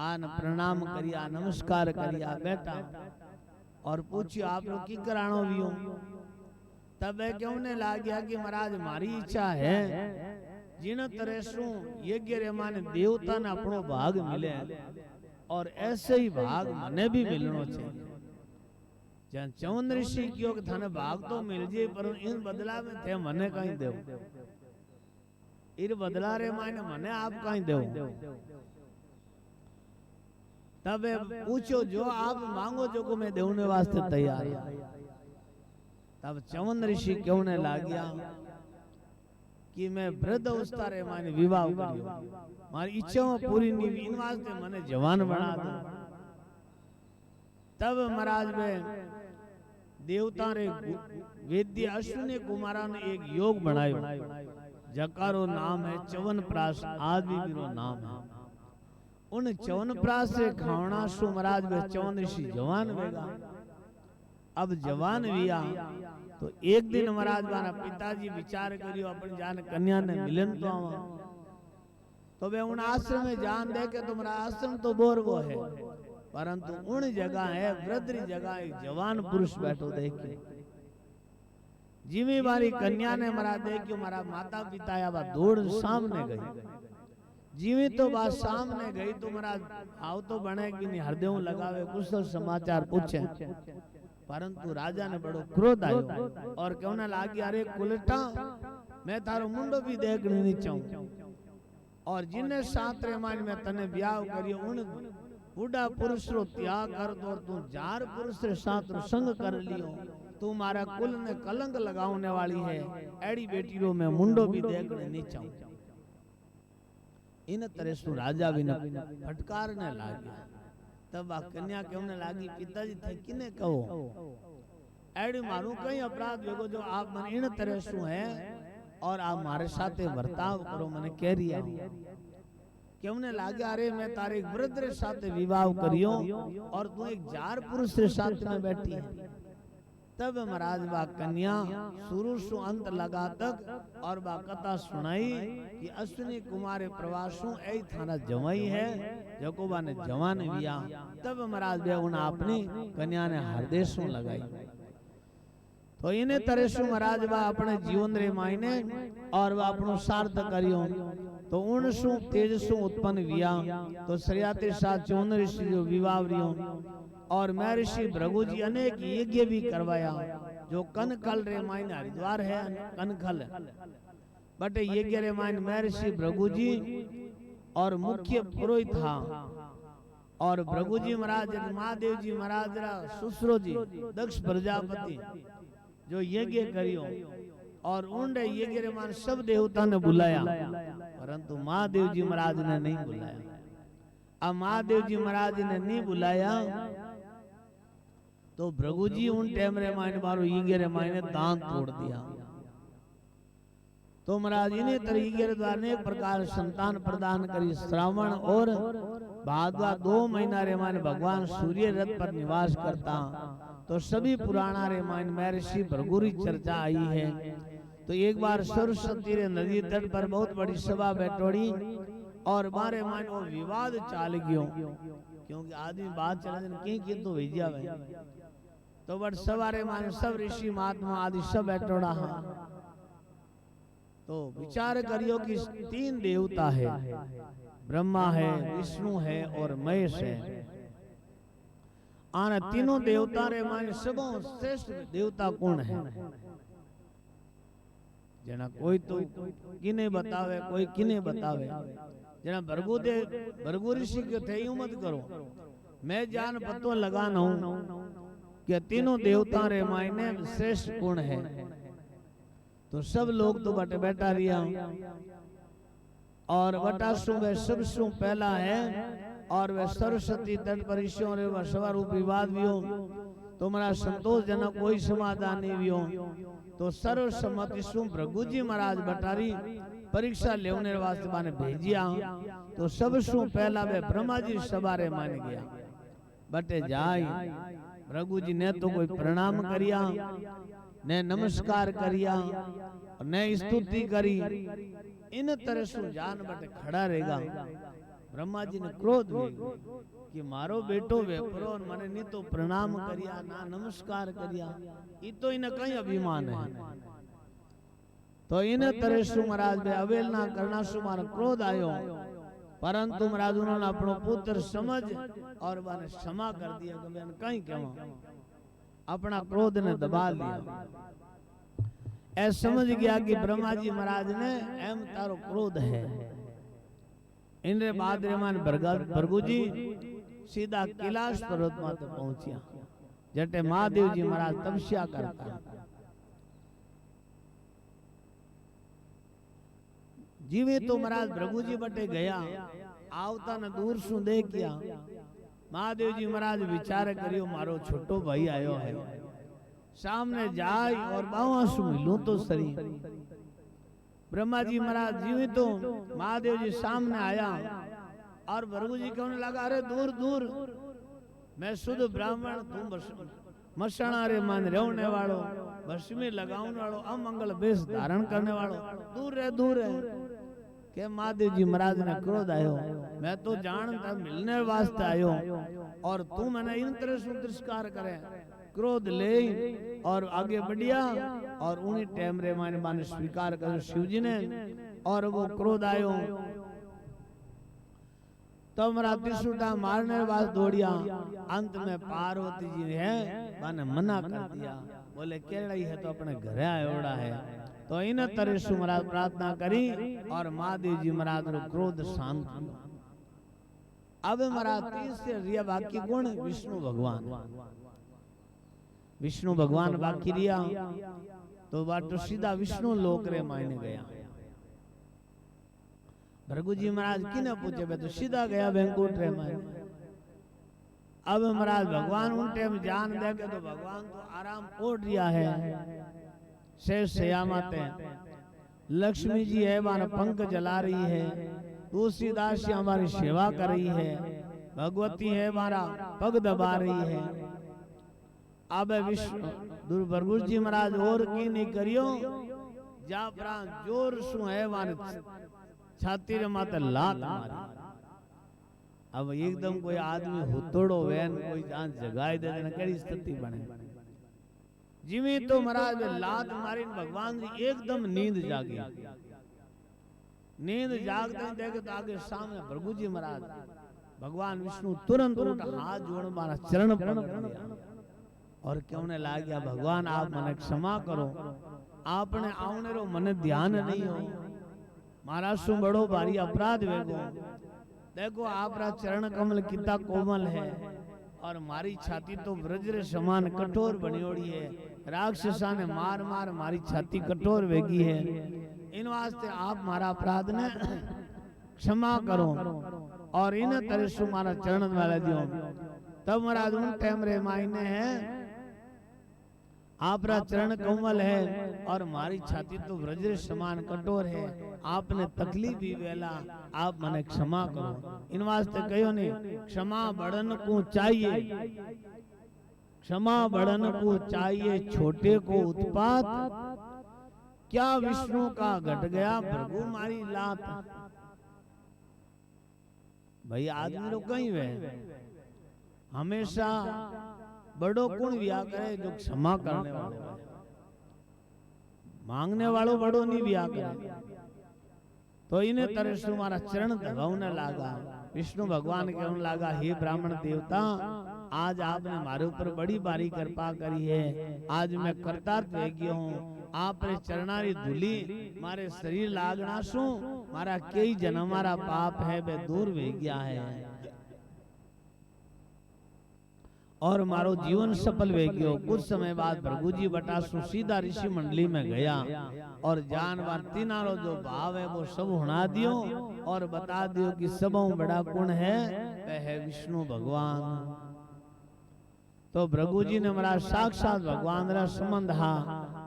[SPEAKER 2] आन प्रणाम करिया नमस्कार करिया बेटा और पूछियो आप लोग की कराणो भी हो तब वे क्यों ने लाग गया कि महाराज हमारी इच्छा है जिन तरह सु यज्ञ रे माने देवता ने अपनो भाग मिले और ऐसे ही भाग मने भी मिलनो चाहिए जन 54 ऋषि कियो कि थाने भाग तो मिल जे पर इन बदला में थे मने कहीं देव इन बदला रे माने मने आप कहीं देव तब पूछो जो आप मांगो जो को मैं देने वास्ते तैयार तब 54 ऋषि क्यों ने ला गया कि मैं वृद्ध अवस्था रे माने विवाह करियो, मारी इच्छाओं पूरी नहीं हुई, इन वास्ते मने जवान बना दो। तब महाराज में देवता रे वेद्य अश्विनी कुमारा ने एक योग बनायो, जकारो नाम है च्यवनप्राश, आज भी मेरा नाम है। उन च्यवनप्राश से खावना सु महाराज में 54 ऋषि जवान वेगा। अब जवान विया तो एक दिन महाराज मारा पिताजी विचार करियो अपन जान कन्या ने मिलन तो आवा, तो वे उन आश्रम में जान दे के तुम्हारा आश्रम तो बोर वो है, परंतु उन जगह है वृद्ध जगह एक जवान पुरुष बैठो देखे। जिमी मारी कन्या ने मरा देखियो मारा माता पिता या बा दौड़ सामने गई। जीवी तो बात सामने गई तो महाराज आओ तो बने कि नहीं, हृदय लगावे कुछ तो समाचार पूछे, परंतु राजा ने बड़ो क्रोध आयो और कहने लागी अरे कुलटा मैं तारो मुंडो भी देखने नहीं चाहूं, और जिन्हें साथ रे मान में तने ब्याह करियो उन बूढ़ा पुरुष रो त्याग कर दो, तू जार पुरुष रे साथ रो संग कर लियो, तू मारा कुल ने कलंक लगाने वाली है, एड़ी बेटी रो मैं मुंडो भी देखने नहीं चाहूं। इन तरह से राजा भी न फटकारने लागे। तब आ कन्या कहने लागी पिताजी थे किने कहो, एड़ी मारू कई अपराध वेगो जो आप मन इन तरह से है और आप हमारे साथ बर्ताव करो, मैंने कह रिया कहने लागे अरे मैं तारे एक वृद्ध रे साथ विवाह करियो और तू एक जार पुरुष रे साथ में बैठी है। तब महाराज बा कन्या शुरू से अंत लगा तक और बा कथा सुनाई कि अश्विनी कुमार प्रवासों ऐ थाना जवाई है जकोबा ने जवान विया। तब महाराज बे उन अपनी कन्या ने हृदय से लगाई। तो इन्हें तरह से महाराज बा अपने जीवन रे मायने और वह अपनो सार्थ करियो, तो उन सु तेज सु उत्पन्न विया। तो श्रेयाते साथ 54 ऋषि जो विवाह रियो और मैं ऋषि भृगु जी अनेक यज्ञ भी करवाया, जो कनखल रे मायने हरिद्वार है कनखल बट यज्ञ रे मायने मैं ऋषि भृगु जी और मुख्य पुरोहित था, और भृगु जी महाराज महादेव जी महाराज सुसरो जी दक्ष प्रजापति जो यज्ञ करियो, और उन यज्ञ रे मान सब देवता ने बुलाया, परंतु महादेव जी महाराज ने नहीं बुलाया। अब महादेव जी महाराज ने नहीं बुलाया तो भृगु जी उन टाइम रे मायने मारो यज्ञ रे मायने दान तोड़ दिया। तो महाराज इन्हें तरीके रे द्वारा अनेक प्रकार संतान प्रदान करी। श्रावण और भादवा 2 महीना रे मायने भगवान सूर्य रथ पर निवास करता। तो सभी पुराना रे मायने महर्षि भृगु री चर्चा आई है। तो एक बार सरस्वती रे नदी तट पर बहुत बड़ी सभा बैठोड़ी और मारे मायने वो विवाद चाल गयो, क्योंकि आदमी बात चले की तो भेजिया भाई। तो बट सवारे माने सब ऋषि महात्मा आदि सब बैठोड़ा है। तो विचार करियो कि 3 देवता है, ब्रह्मा है, विष्णु है और महेश है। आने तीनों देवता रे माने सबों श्रेष्ठ देवता कौन है? जना कोई तो किने बतावे, कोई किने बतावे। जना भृगु ऋषि के थे यूं मत करो, मैं जान पतो लगाना हूं कि तीनों देवता रे मायने श्रेष्ठ कौन है। तो सब लोग तो बट बैठा रिया और बटासु में सबसु पहला है और वह सरस्वती तट पर ऋषियों रे सभा रूप विवाद भी हो। तो हमारा संतोषजनक कोई समाधान नहीं भी हो। तो सर्वसम्मति सु भृगु जी महाराज बटारी परीक्षा लेने वास्ते माने भेजिया। तो सबसु पहला वे ब्रह्मा जी सभा रे मान गया बटे जाई। भृगु जी ने तो कोई प्रणाम करिया, ने नमस्कार करिया, ने स्तुति करी। इन तरह से जान बटे खड़ा रहेगा। ब्रह्मा जी ने क्रोध में कि मारो बेटो वेपरो और मने नहीं तो प्रणाम करिया ना नमस्कार करिया, ये तो इन कई अभिमान है। तो इन तरह से महाराज में अवहेलना करना से मारा क्रोध आयो, परंतु महाराज उन्होंने अपनो पुत्र समझ और माने क्षमा कर दिया कि मैं कहीं कहूं, अपना क्रोध ने दबा लिया। ऐसा समझ गया कि ब्रह्मा जी महाराज ने एम तारो क्रोध है। इनरे बाद रे मान भृगु जी सीधा कैलाश पर्वत माते पहुंचिया, जटे महादेव जी महाराज तपस्या करता। जीवे तो महाराज भृगु जी बटे गया आवता ने दूर सु देखिया महादेव जी महाराज विचार करियो मारो छोटो भाई आयो है सामने जाय और बावा सु मिलूं तो सरी। ब्रह्मा जी महाराज जीवे तो महादेव जी सामने आया और भृगु जी कहने लगा अरे दूर दूर मैं शुद्ध ब्राह्मण तू मसणा रे मान रहने वालो भस्मी लगाने वालो अमंगल वेश धारण करने वालो दूर है के महादेव जी महाराज ने क्रोध आयो मैं तो जानता मिलने वास्ते आयो और तू मैंने इन तरह से तिरस्कार करे क्रोध ले और आगे बढ़िया और उन्हीं टाइम रे माने स्वीकार कर शिव जी ने और वो क्रोध आयो तो हमारा त्रिशूटा मारने वास दौड़िया अंत में पार्वती जी ने माने मना कर दिया बोले केड़ा ही है तो अपने घरे आयोड़ा है तो इन तरह से महाराज प्रार्थना करी और महादेव जी महाराज रो क्रोध शांत किया। अब महाराज तीसरे रिया बाकी कौन विष्णु भगवान बाकी रिया तो बाटो सीधा विष्णु लोक रे मायने गया। भृगु जी महाराज किने पूछे बे तो सीधा गया बैंकुट रे मायने। अब महाराज भगवान उन टाइम जान दे के तो भगवान तो आराम ओढ़ रिया है शेष सयामते लक्ष्मी जी है वहां पंख जला रही है तुलसीदास जी हमारी सेवा कर रही है भगवती है हमारा पग दबा रही है। अब विष्णु भृगु जी महाराज और की नहीं करियो जा प्राण जोर सु है वहां छाती रे माते लात मारी। अब एकदम कोई आदमी हुतड़ो वैन कोई जान जगाए दे ने केड़ी स्थिति बने जिमी तो महाराज लात मारी भगवान जी एकदम नींद जागी। नींद जागते देखे तो आगे सामने भृगु जी महाराज भगवान विष्णु तुरंत उठ हाथ जोड़ मारा चरण पकड़ लिया और कहने लग गया भगवान आप मने क्षमा करो आपने आवने रो मने ध्यान नहीं हो महाराज सु बड़ो भारी अपराध वेगो देखो आपरा चरण कमल कितना कोमल है और मारी छाती तो वज्र समान कठोर बनियोड़ी है राक्षसा ने मार मार मारी छाती कठोर वेगी है इन वास्ते आप मारा अपराध ने क्षमा करो और इन तरह से मारा चरण वाला दियो। तब महाराज उन टाइम रे मायने है आपरा चरण कोमल है और मारी छाती तो वज्र समान कठोर है आपने तकलीफ भी वेला आप मने क्षमा करो। इन वास्ते कहो ने क्षमा बड़न को चाहिए क्षमा बड़न को चाहिए छोटे को उत्पात क्या विष्णु का घट गया भृगु मारी लात। भाई आदमी लोग कहीं वे हमेशा बड़ो कौन व्याह करे जो क्षमा करने वालो है मांगने वालों बड़ो नहीं व्याह करे। तो इन्हें तरह से हमारा चरण दबाने लगा विष्णु भगवान कहने लगा हे ब्राह्मण देवता आज आपने हमारे ऊपर बड़ी बारी कृपा करी है आज मैं कृतार्थ हो गया हूँ आप रे चरणारी धूली मारे शरीर लागना सु मारा कई जन्म मारा पाप है वे दूर वे गया है और मारो जीवन सफल वे गयो। कुछ समय बाद भृगु जी बटासु सीधा ऋषि मंडली में गया और जानवर तीनारो जो भाव है वो सब हुना दियो और बता दियो कि सबों बड़ा गुण है वह है विष्णु भगवान। तो भृगु जी ने हमारा साक्षात भगवान रा संबंध हा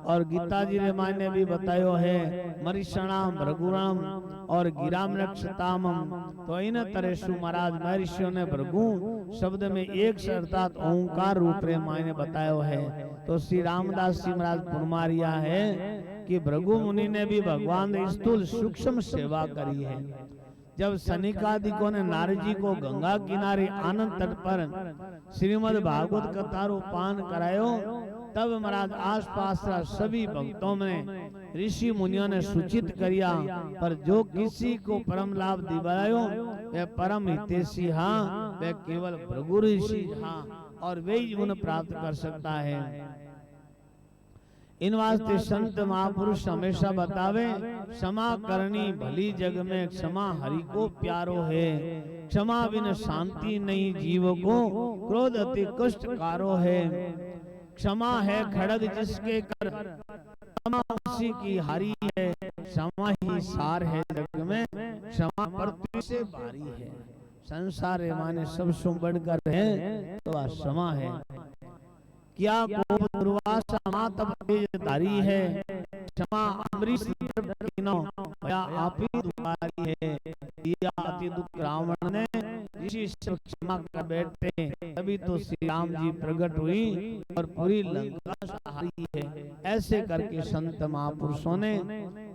[SPEAKER 2] और गीता जी रे मायने भी बतायो है मरीषणाम भृगुराम और गिराम रक्षतामम। तो इन तरह से महाराज महर्षियों ने भृगु शब्द में एक अर्थात ओंकार रूप रे मायने बतायो है। तो श्री रामदास जी महाराज फरमारिया है कि भृगु मुनि ने भी भगवान ने स्थूल सूक्ष्म सेवा करी है। जब सनिकादिकों ने नारद जी को गंगा किनारे आनंद तट पर श्रीमद् भागवत कथा रो पान करायो तब महाराज आसपास सभी भक्तों में ऋषि मुनियों ने सूचित करिया पर जो किसी को परम लाभ दिवायो वह परम हितैषी हाँ वह केवल भृगु ऋषि हाँ और वे ही गुण प्राप्त कर सकता है। इन वास्ते संत महापुरुष हमेशा बतावे क्षमा करनी भली जग में क्षमा हरि को प्यारो है क्षमा बिन शांति नहीं जीव को क्रोध अति कष्टकारो है क्षमा है खड़ग जिसके कर क्षमा उसी की हरी है क्षमा ही सार है जग में, क्षमा पृथ्वी से भारी है। संसार माने सबसे बढ़कर है तो वह क्षमा है। क्या कोप दुर्वासा मात तेज धारी है, क्षमा अमरीश कीनो भया आप ही दुआरी है। दिया अति दुख रावण ने, ऋषि सब क्षमा कर बैठे, तभी तो श्री राम जी प्रकट हुई और पूरी लंका सहारी है। ऐसे करके संत महापुरुषों ने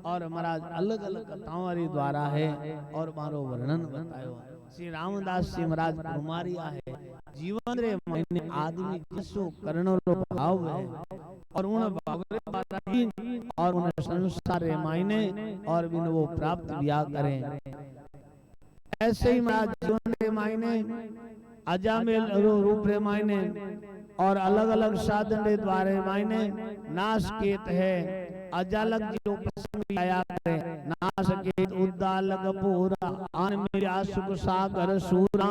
[SPEAKER 2] और महाराज अलग अलग कथाओं द्वारा है और मारो वर्णन बतायो। श्री रामदास जी महाराज कुमारिया है, जीवन रे महीने आदमी जिसो करणो रो भाव है और उन भाव रे द्वारा ही और उन संसार रे मायने और बिन वो प्राप्त व्या करें। ऐसे ही महाराज जीवन रे मायने अजामेल रूप रे मायने और अलग अलग साधन रे द्वारे मायने नाश केत है। अजालक जो प्रसंग आया करे, नाश केत उद्दालक पूरा आन मेरे आसुक सागर सूरा,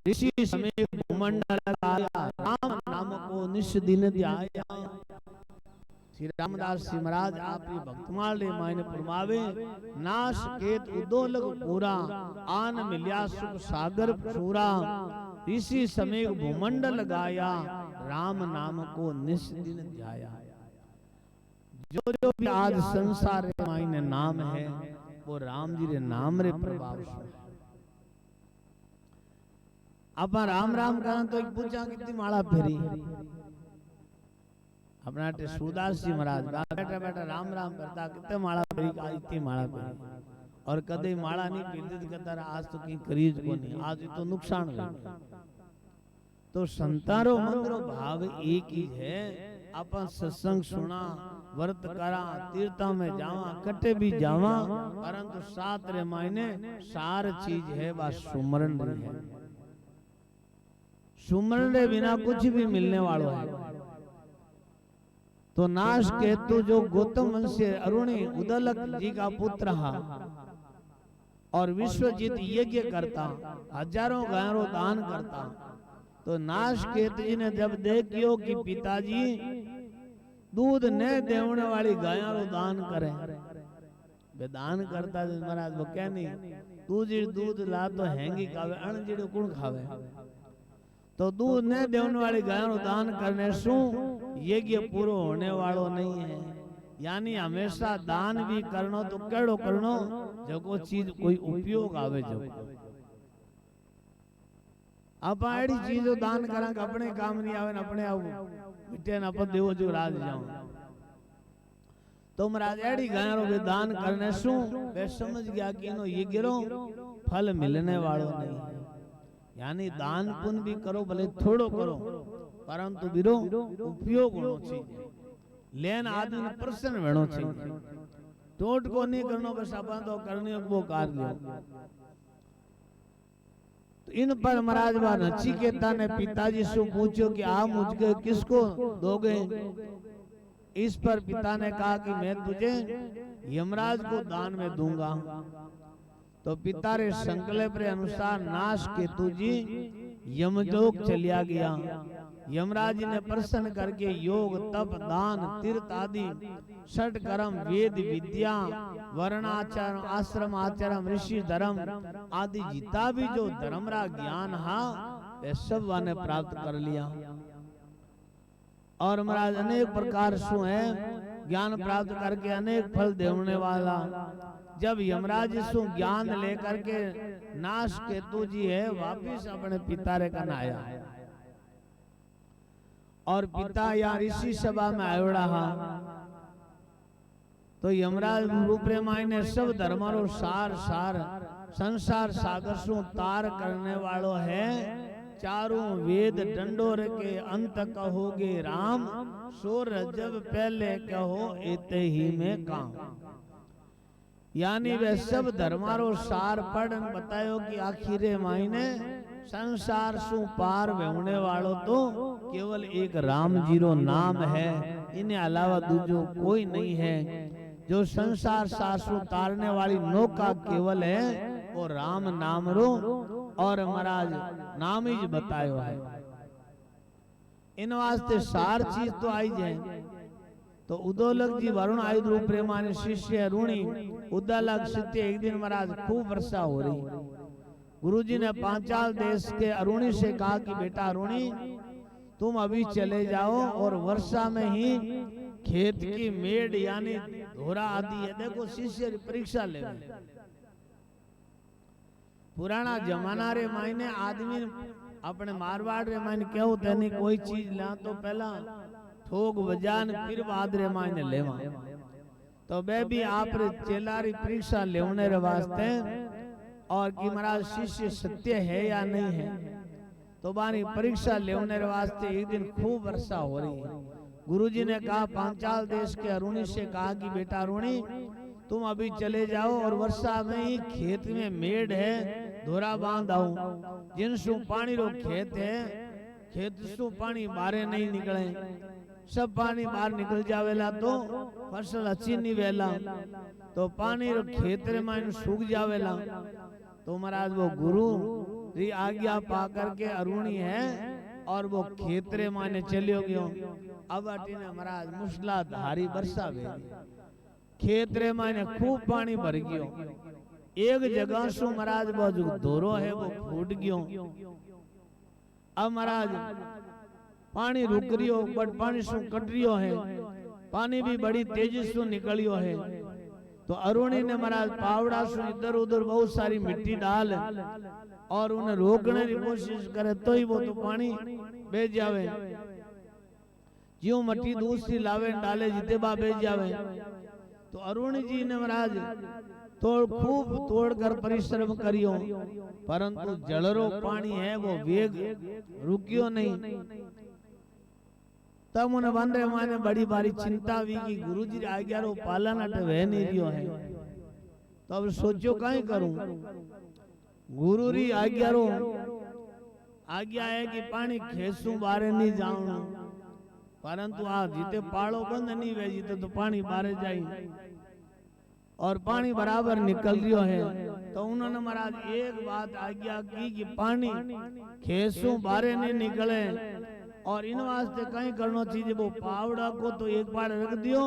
[SPEAKER 2] ऋषि समेत भूमंडल लगाया, राम नाम को निश दिन ध्याया। श्री रामदास जी महाराज आप ये भक्तमाल रे मायने फरमावे, नाश केत उद्दोलक पूरा आन मिल्या सुख सागर सूरा, ऋषि समेत भूमंडल लगाया, राम नाम को निश दिन ध्याया। जो जो भी आज संसार रे मायने नाम है वो राम जी रे नाम रे प्रभाव से। आप राम राम कहना तो एक पूछा कितनी माला फेरी, अपना सूरदास जी महाराज बैठा बैठा राम राम करता कितने माला फेरी का इतनी माला फेरी और कदे माला नहीं पीरती कहता आज तो की करीज को नहीं, आज तो नुकसान हुआ। तो संतारो मंत्रो भाव एक ही है। अपन सत्संग सुना, व्रत करा, तीर्था में जावा, कटे भी जावा, परंतु सात रे मायने सार चीज है वह सुमरण है। सुमरण रे बिना कुछ भी मिलने वाला है। तो नाश केतु जो गौतम वंश से अरुणी उदलक जी का पुत्र हा और विश्वजीत यज्ञ करता, हजारों गायों दान करता। तो नाश केतु जी ने जब देखियो कि पिताजी दूध न देवने वाली गायों दान करें, वे दान करता महाराज वो क्या नहीं तू जी दूध ला तो हैंगी खावे, अण जीड़ो कौन खावे। तो दूध न देवने वाली गायों दान करने सु यज्ञ पूरो होने वालो नहीं है। यानी हमेशा दान भी करनो तो केड़ो करनो जो को चीज कोई उपयोग आवे। जो आप एडी चीजों दान करा अपने काम नहीं आवे, अपने आओ बेटे न अपन देवो जो राज जाओ। तो महाराज एडी गायों के दान करने सु वे समझ गया कि इनो ये गिरो फल मिलने वालो नहीं है। यानी दान पुण्य भी करो भले थोड़ो करो परंतु बिरो उपयोग होनो चाहिए। लेन आदमी प्रसन्न होनो चाहिए, टोट को नहीं करनो बस अपन तो करने वो कार्य। तो इन पर महाराज बा नचिकेता ने पिताजी से पूछो कि आप मुझे किसको दोगे। इस पर पिता ने कहा कि मैं तुझे यमराज को दान में दूंगा। तो पिता रे संकल्प रे अनुसार नाश केतु जी यमलोक चलिया गया। यमराज जी ने प्रसन्न करके योग तप दान तीर्थ आदि षट कर्म वेद विद्या वर्णाचार आश्रम आचरम ऋषि धर्म आदि जितना भी जो धर्म रा ज्ञान हा वे सब वाने प्राप्त कर लिया। और महाराज अनेक प्रकार सु है ज्ञान प्राप्त करके अनेक फल देने वाला। जब यमराज सु ज्ञान लेकर के नाश केतु जी है वापिस अपने पिता रे कन आया और पिता या ऋषि सभा में आयोड़ा हा। तो यमराज रूप रे मायने सब धर्मारो सार सार संसार सागर सु तार करने वालो है। चारों वेद डंडोर के अंत कहोगे राम, सो रजब पहले कहो एते ही में काम। यानी वे सब धर्मारो सार पढ़ बतायो कि आखिरे मायने संसार सु पार होने वालों तो केवल एक राम जीरो नाम है, इन्हें अलावा दूजो कोई नहीं है। जो संसार सासु तारने वाली नौका केवल है वो राम नाम रो और महाराज नाम ही बतायो है। इन वास्ते सार चीज तो आई जाए। तो उदोलक जी वरुण आयुध रूप प्रेमाने शिष्य ऋणी उदोलक सत्य एक दिन महाराज खूब वर्षा हो रही। गुरुजी ने पांचाल देश के अरुणी से कहा कि बेटा अरुणी तुम अभी चले जाओ और वर्षा में ही खेत की मेड़ यानी धोरा आदि है, देखो शिष्य परीक्षा ले। पुराना जमाना रे मायने आदमी अपने मारवाड़ रे मायने क्यों तेनी कोई चीज ला तो पहला ठोक बजान फिर बाद रे मायने लेवा। तो बे भी आप रे चेलारी परीक्षा लेने रे वास्ते और कि महाराज शिष्य सत्य है या नहीं है, तो बानी परीक्षा लेने रे वास्ते एक दिन खूब वर्षा हो रही है। गुरुजी ने कहा पांचाल देश के अरुणी से कहा कि बेटा अरुणी तुम अभी चले जाओ और वर्षा में ही खेत में मेड़ है धोरा बांध आओ, जिनसु पानी रो खेत है खेत सु पानी बारे नहीं निकले, सब पानी बाहर निकल जावेला तो फसल अच्छी नहीं वेला, तो पानी रो खेत रे मायने सूख जावेला। तो महाराज वो गुरु री आज्ञा पा करके अरुणी है और वो खेत रे मायने चलियो गयो। अब अटीने महाराज मूसलाधारी वर्षा वेली, खेत रे मायने खूब पानी भर गयो। एक जगह सु महाराज वो जो धोरो है वो फूट गयो। अब महाराज पानी रुक रियो बट पानी सु कट रियो है, पानी भी बड़ी तेजी से निकलियो है। तो अरुणी ने महाराज पावड़ा से इधर उधर बहुत सारी मिट्टी डाल और उन्हें रोकने की कोशिश करे तो ही वो तो पानी बह जावे। ज्यों मट्टी दूसरी लावे डाले जिते बा बह जावे। तो अरुणी जी ने महाराज खूब तोड़ कर परिश्रम करियो, परंतु जलरो पानी है वो वेग रुकियो नहीं। तब उन्हें बन रहे माने बड़ी बारी चिंता हुई कि गुरु जी आज्ञा रो पालन अट वह नहीं रियो है। तो अब सोचो कहीं करूं, गुरु री आज्ञा रो आज्ञा है कि पानी खेसू बारे नहीं जाऊं, परंतु आ जीते पाड़ो बंद नहीं वे जीते तो पानी बारे जाई और पानी बराबर निकल रियो है। तो उन्होंने महाराज एक बात आज्ञा की कि पानी खेसू बारे नहीं निकले और इन वास्ते कहीं करना चाहिए वो पावड़ा को तो एक बार रख दियो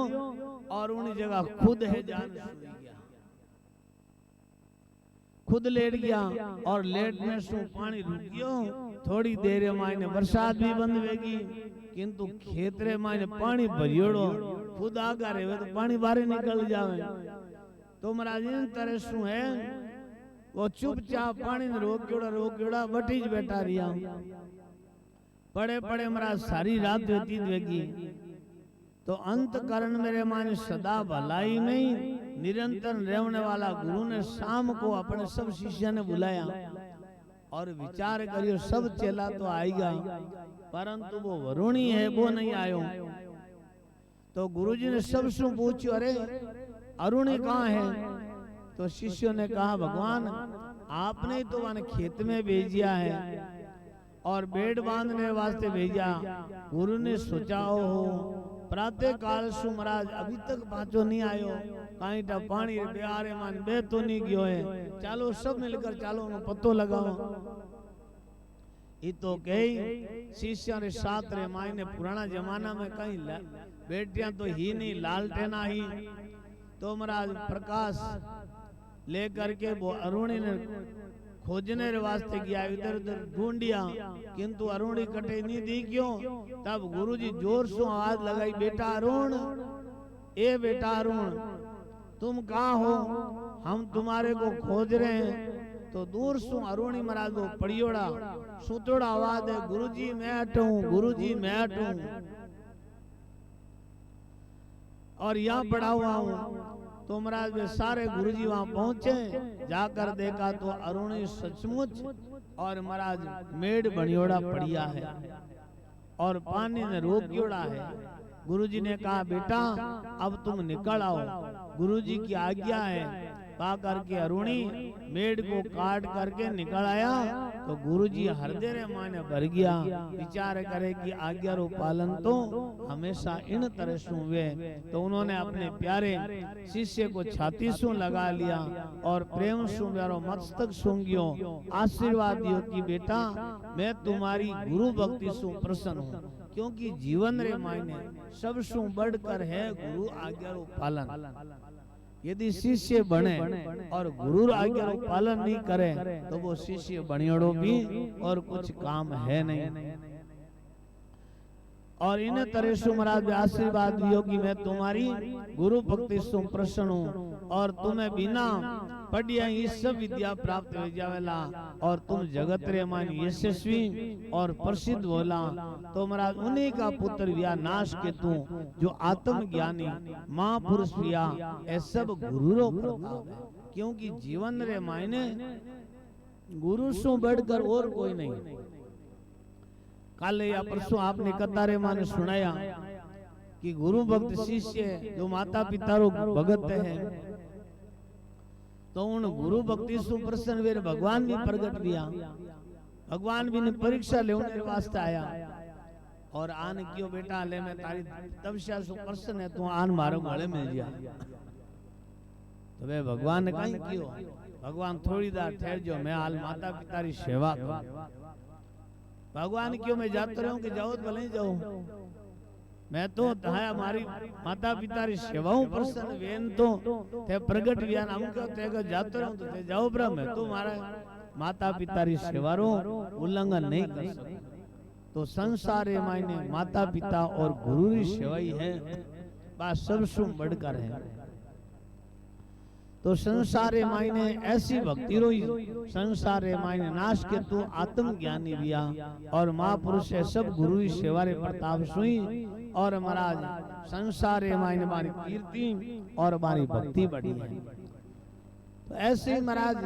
[SPEAKER 2] और उन जगह खुद है जान गया, खुद लेट गया और लेटने से पानी रुक गयो। थोड़ी देर मायने बरसात भी बंद होगी, किंतु खेत रे मायने पानी भरियोड़ो खुद आगा रहे तो पानी बाहर निकल जावे। तो महाराज इन तरह सु है वो चुपचाप पानी ने रोक्योड़ा बटीज बैठा रिया। पड़े पड़े महाराज सारी रात व्यतीत वेगी। तो अंत करण मेरे माने सदा भलाई में निरंतर रहने वाला गुरु ने शाम को अपने सब शिष्य ने बुलाया और विचार करियो सब चेला तो आएगा, परंतु वो वरुणी है वो नहीं आयो। तो गुरुजी ने सबसे पूछो अरे अरुणी कहाँ है? तो शिष्यों ने कहा भगवान आपने तो वन खेत में भेजिया है और बेड बांधने वास्ते भेजा। गुरु ने सोचा हो प्रातः काल सु महाराज अभी तक पाचो नहीं आयो, कहीं टा पानी बेआरे मान बे तो नहीं गयो है, चालो सब मिलकर चालो नो पत्तो लगाओ। ये तो कई शिष्य ने साथ रे मायने पुराना जमाना में कहीं बेटियां तो ही नहीं लालटेना ही। तो महाराज प्रकाश लेकर के वो अरुणी ने खोजने रे वास्ते गया, इधर उधर ढूंढिया किंतु अरुणी कटे नहीं दी क्यों। तब गुरुजी जोर से आवाज लगाई बेटा अरुण, ए बेटा अरुण तुम कहाँ हो, हम तुम्हारे को खोज रहे हैं। तो दूर से अरुणी महाराज वो पड़ियोड़ा सुतोड़ा आवाज है गुरुजी मैं हटूं, गुरुजी मैं हटूं और यहाँ पड़ा हुआ हूँ। तो महाराज वे सारे गुरुजी वहां पहुंचे, जाकर देखा तो अरुणी सचमुच और महाराज मेड़ बनियोड़ा पड़िया है और पानी ने रोकियोड़ा है। गुरुजी ने कहा बेटा अब तुम निकल आओ, गुरुजी की आज्ञा है। पा करके अरुणी मेड़ को काट करके निकल आया। तो गुरुजी हृदय रे माने भर गया, विचार करे कि आज्ञा रो पालन तो हमेशा इन तरह से हुए। तो उन्होंने अपने प्यारे शिष्य को छाती सु लगा लिया और प्रेम सु मेरो मस्तक सूंघियो, आशीर्वाद दियो कि बेटा मैं तुम्हारी गुरु भक्ति सु प्रसन्न हूँ। क्योंकि जीवन रे मायने सबसु बढ़कर है गुरु आज्ञा रो पालन। यदि शिष्य बने और गुरु आज्ञा रो पालन नहीं करे तो वो शिष्य बनियोड़ो भी और कुछ काम है नहीं। और इन तरह से महाराज आशीर्वाद दियो कि मैं तुम्हारी गुरु भक्ति से प्रसन्न हूँ और तुम्हें बिना पढ़िया ही सब विद्या प्राप्त हो जावेला और तुम जगत रे मान यशस्वी और प्रसिद्ध होला। तो महाराज उन्हीं का पुत्र व्या नाश के तू जो आत्मज्ञानी महापुरुष व्या ये सब गुरु रो प्रताप है। क्योंकि जीवन रे मायने गुरु से बढ़कर और कोई नहीं। काले या परसों आपने कतारे माने सुनाया कि गुरु भक्त शिष्य जो माता पिता रो भगत है तो उन गुरु भक्ति सु प्रसन्न वे भगवान भी प्रकट दिया। भगवान भी ने परीक्षा लेने वास्ते आया और आन क्यों बेटा ले मैं तारी तपस्या सु प्रसन्न है तू आन मारो गले मिल जा। तो वे भगवान ने कहीं क्यों भगवान थोड़ी देर ठहर जो मैं हाल माता पिता री सेवा करूं। भगवान क्यों मैं जाता रहूं कि जाओ तो भले जाऊं मैं तो धाया हमारी माता पिता री सेवाओं प्रसन्न वेन तो ते प्रगट व्यान हमको ते को जाता रहूं तो ते जाओ ब्रह्म मैं तो हमारा माता पिता री सेवारो उल्लंघन नहीं कर सकता। तो संसार रे मायने माता पिता और गुरु री सेवा ही है बात सबसे बढ़कर है। तो संसारे मायने ऐसी भक्ति रोई संसारे मायने नाश के तू आत्मज्ञानी बिया और महापुरुष है सब गुरु की सेवा रे प्रताप सुई और महाराज संसारे मायने हमारी कीर्ति और हमारी भक्ति बढ़ी है। तो ऐसे ही महाराज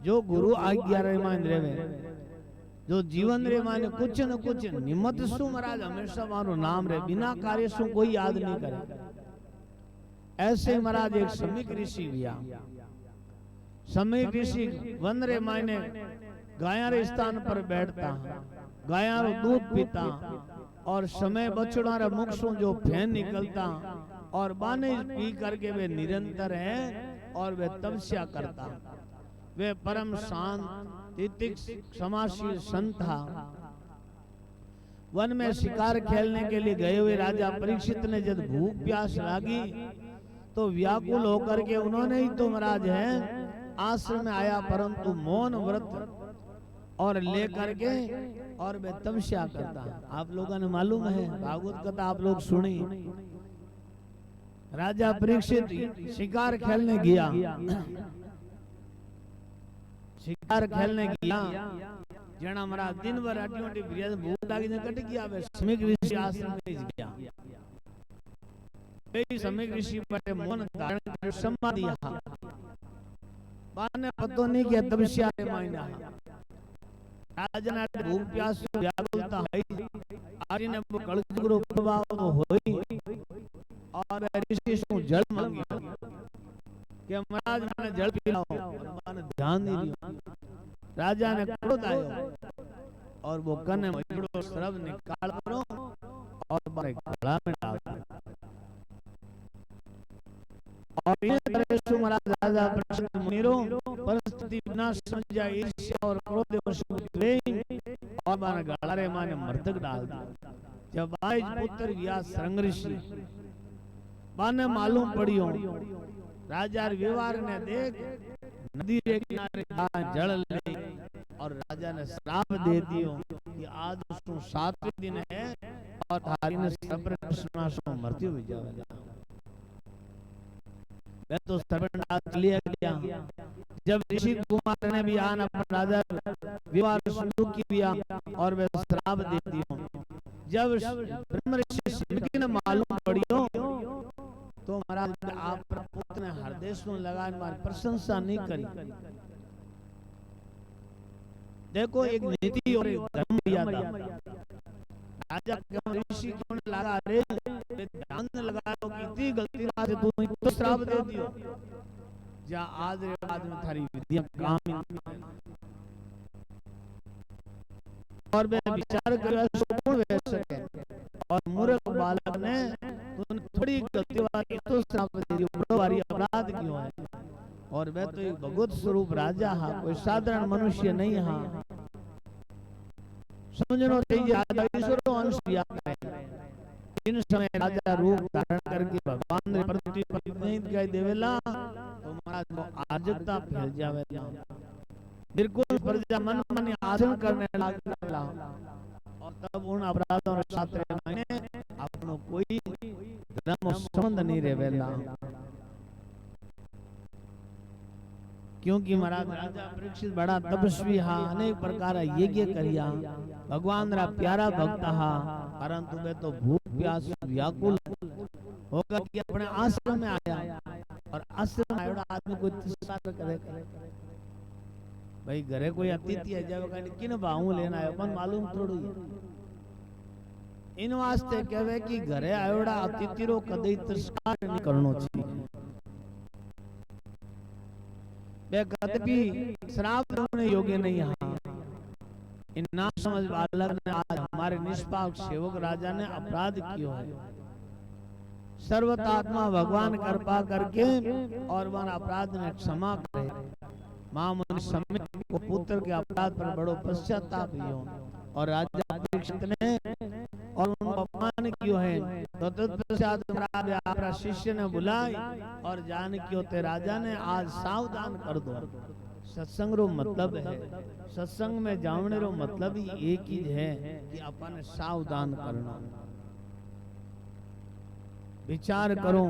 [SPEAKER 2] जो गुरु आज्ञा रे मायने रेवे जो जीवन रे मायने कुछ न कुछ निमित्त सु महाराज हमेशा मारो नाम रे बिना कार्य सु कोई याद नहीं करे। ऐसे महाराज एक समीक ऋषि भैया समीक ऋषि वन रे मायने गाया रे स्थान पर बैठता गाया रो दूध पीता और समय बछड़ा रे मुख से जो फैन निकलता और बाने पी करके वे निरंतर है और वे तपस्या करता। वे परम शांत तितिक समाशील संत था। वन में शिकार खेलने के लिए गए हुए राजा परीक्षित ने जब भूख प्यास लागी तो व्याकुल होकर के उन्होंने ही तो महाराज है आश्रम में आया परंतु मौन व्रत और लेकर के और वे तपस्या करता। आप लोगों ने मालूम है भागवत कथा आप लोग सुनी। राजा परीक्षित शिकार खेलने गया शिकार खेलने गया जना महाराज दिन भर अटी भूख लागी कट गया वे समीक ऋषि आश्रम में गया। समीक ऋषि पर मौन धारण कर समाधि बाने पतो नहीं कि तपस्या रे मायना राजा ने भूख प्यास से व्याकुलता है आर्य ने वो कलयुग रो प्रभाव तो होई और ऋषि से जल मांगी कि महाराज मैंने जल पिलाओ मैंने ध्यान नहीं दिया। राजा ने क्रोध आयो और वो कने मजड़ो शब्द निकाल करो और मारे गला में डाल और इस तरह से महाराज राजा परीक्षित मुनिरो परिस्थिति बिना समझा ईर्ष्या और क्रोध वश हुए और माने गला रे माने मृतक डाल दिया। जब आज पुत्र व्यास श्रृंग ऋषि बाने मालूम पड़ियो राजा व्यवहार ने देख नदी के किनारे जल ले और राजा ने श्राप दे दियो कि आज उसको 7वें दिन है और थारी ने सर्वनाश से मृत्यु हो जाएगा। मैं तो सर्वनाश लिया गया। जब ऋषि कुमार ने भी आना पर राजा व्यवहार शुरू किया और वे श्राप दे दियो। जब ब्रह्म ऋषि शिवकी ने मालूम पड़ियो तो महाराज आप पुत्र ने हृदय में लगा हमारी प्रशंसा नहीं करी। देखो एक नीति और एक धर्म दिया था। राजा ऋषि को लगा रे ध्यान लगा लो कि इतनी गलती से तू तो श्राप दे दियो जा आज रे बाद में थारी विद्या काम और वे विचार कर कौन वे सके और मूर्ख बालक ने तूने थोड़ी गलती वाली तो श्राप दे दियो बड़ा भारी अपराध क्यों है। और वे तो एक भगवत स्वरूप राजा हा कोई साधारण मनुष्य नहीं हा। समझनो चाहिए राजा ईश्वरो अंश लिया करे। इन समय राजा रूप धारण करके भगवान ने पृथ्वी पर नहीं दिखाई देवेला तो महाराज आजकता फैल जावेला, बिल्कुल प्रजा मन मन आचरण करने लागेला और तब उन अपराधों और शास्त्र में अपनो कोई धर्म संबंध नहीं रहेला। क्योंकि महाराज राजा परीक्षित बड़ा तपस्वी हा, अनेक प्रकार यज्ञ करिया, भगवान रा प्यारा भक्त हा, परंतु वे तो भूख प्यास व्याकुल होकर कि अपने आश्रम में आया और आश्रम में आया आदमी कोई तिरस्कार करे। भाई घरे कोई अतिथि आ जावे किन भाऊ लेना है अपन मालूम थोड़ी है। इन वास्ते कहवे कि घरे आयोड़ा अतिथि रो कदई तिरस्कार नहीं करनो चाहिए। वे कदपि श्राप देने योग्य नहीं है। इन ना समझ बालक ने आज हमारे निष्पाप सेवक राजा ने अपराध किया है। सर्वतात्मा भगवान कृपा करके और वह अपराध ने क्षमा करे। मां मुनि समेत को पुत्र के अपराध पर बड़ो पश्चाताप लियो और राजा परीक्षित ने और उनको अपमान कियो है। तो तत्पश्चात महाराज अपना शिष्य ने बुलाई और जान कियो ते राजा ने आज सावधान कर दो। सत्संग रो मतलब है, सत्संग में जावने रो मतलब ही एक ही है कि अपन सावधान करना। विचार करो,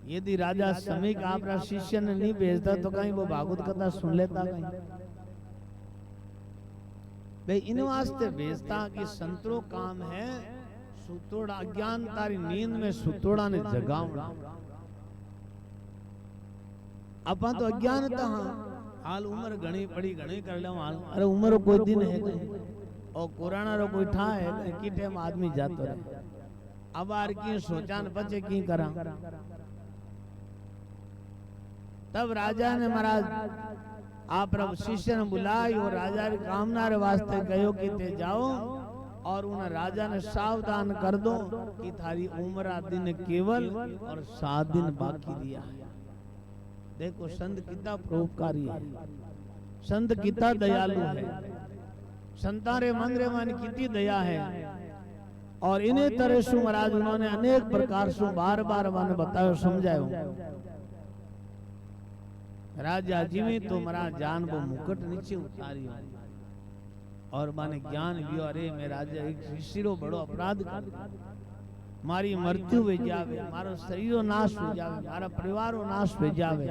[SPEAKER 2] यदि राजा समीक आपरा शिष्य ने नहीं भेजता तो कहीं वो भागवत कथा सुन लेता कहीं। भाई इन वास्ते भेजता कि संतरो काम है सुतोड़ा अज्ञान तारी नींद में सुतोड़ा ने जगावना। अपन तो अज्ञानता हाँ हाल उम्र घणी पड़ी घणी कर ले हाल अरे उम्र कोई दिन है कहीं और कोरोना रो कोई ठा है कहीं की टाइम आदमी जातो रहे। अब आर की सोचान बचे की करा। तब राजा ने महाराज आप शिष्य ने बुलाई और राजा की कामना रे वास्ते कहो कि ते जाओ और उन राजा ने सावधान कर दो कि थारी उम्र दिन केवल और 7 दिन बाकी दिया है। देखो संत कितना परोपकारी है, संत कितना दयालु है, संतारे मंदिर मन कितनी दया है। और इन्हें तरह सु महाराज उन्होंने अनेक प्रकार से बार बार वन बतायो समझायो। राजा जीवे तो महाराज जान वो मुकुट नीचे उतारी और माने ज्ञान भी अरे मैं राजा एक शिशिरो बड़ो अपराध कर मारी मृत्यु हो जावे, मारो शरीरो नाश हो जावे, मारा परिवारो नाश हो जावे।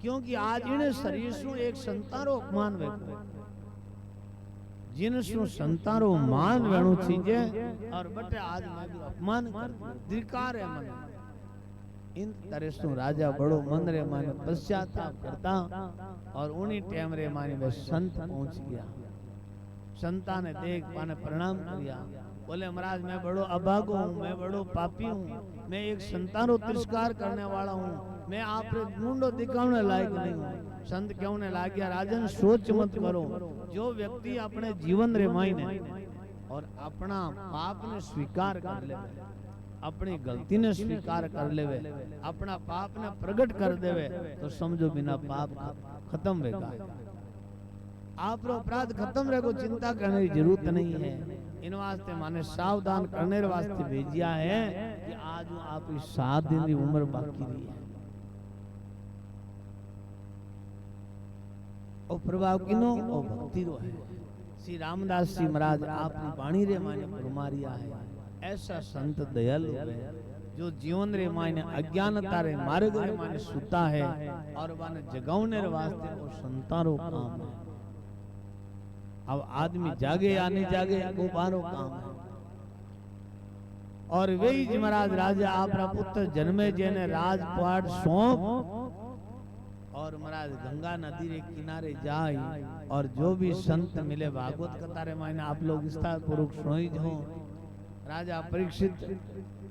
[SPEAKER 2] क्योंकि आज इन्हें शरीर सु एक संतारो अपमान वेको जिन सु संतारो मान वेणु चीजे और बटे आज मैं भी अपमान कर धिकार है मन। इन तरह से राजा बड़ो मन रे माने पश्चाताप करता और उन्हीं टाइम रे माने वे संत पहुंच गया। संता ने देख माने प्रणाम किया, बोले महाराज मैं बड़ो अभागो हूँ, मैं बड़ो पापी हूँ, मैं एक संतानो तिरस्कार करने वाला हूँ, मैं आप मुंडो दिखाने लायक नहीं हूँ। संत कहने लग गया राजन सोच मत करो, जो व्यक्ति अपने जीवन रे मायने और अपना पाप ने स्वीकार कर ले, अपनी गलती ने स्वीकार कर लेवे, अपना पाप ने प्रकट कर देवे तो समझो बिना पाप खत्म होगा। आप रो अपराध खत्म रहेगो, चिंता करने की जरूरत नहीं है। इन वास्ते माने सावधान करने वास्ते भेजिया है कि आज आपकी 7 दिन की उम्र बाकी रही है। और प्रभाव किनो और भक्ति रो है। श्री रामदास जी महाराज आपनी वाणी रे माने फरमारिया है, ऐसा संत दयालु है जो जीवन रे माने अज्ञानता रे मार्ग रे माने सुता है और माने जगाउने रे वास्ते वो संतारो काम है। अब आदमी जागे या नहीं जागे वो बारो काम है। और वही जी महाराज राजा आपरा पुत्र जन्मे जेने राजपाट सौंप और महाराज गंगा नदी रे किनारे जाए और जो भी संत मिले भागवत कथा रे माने आप लोग विस्तार पूर्वक सुनोई जो। राजा परीक्षित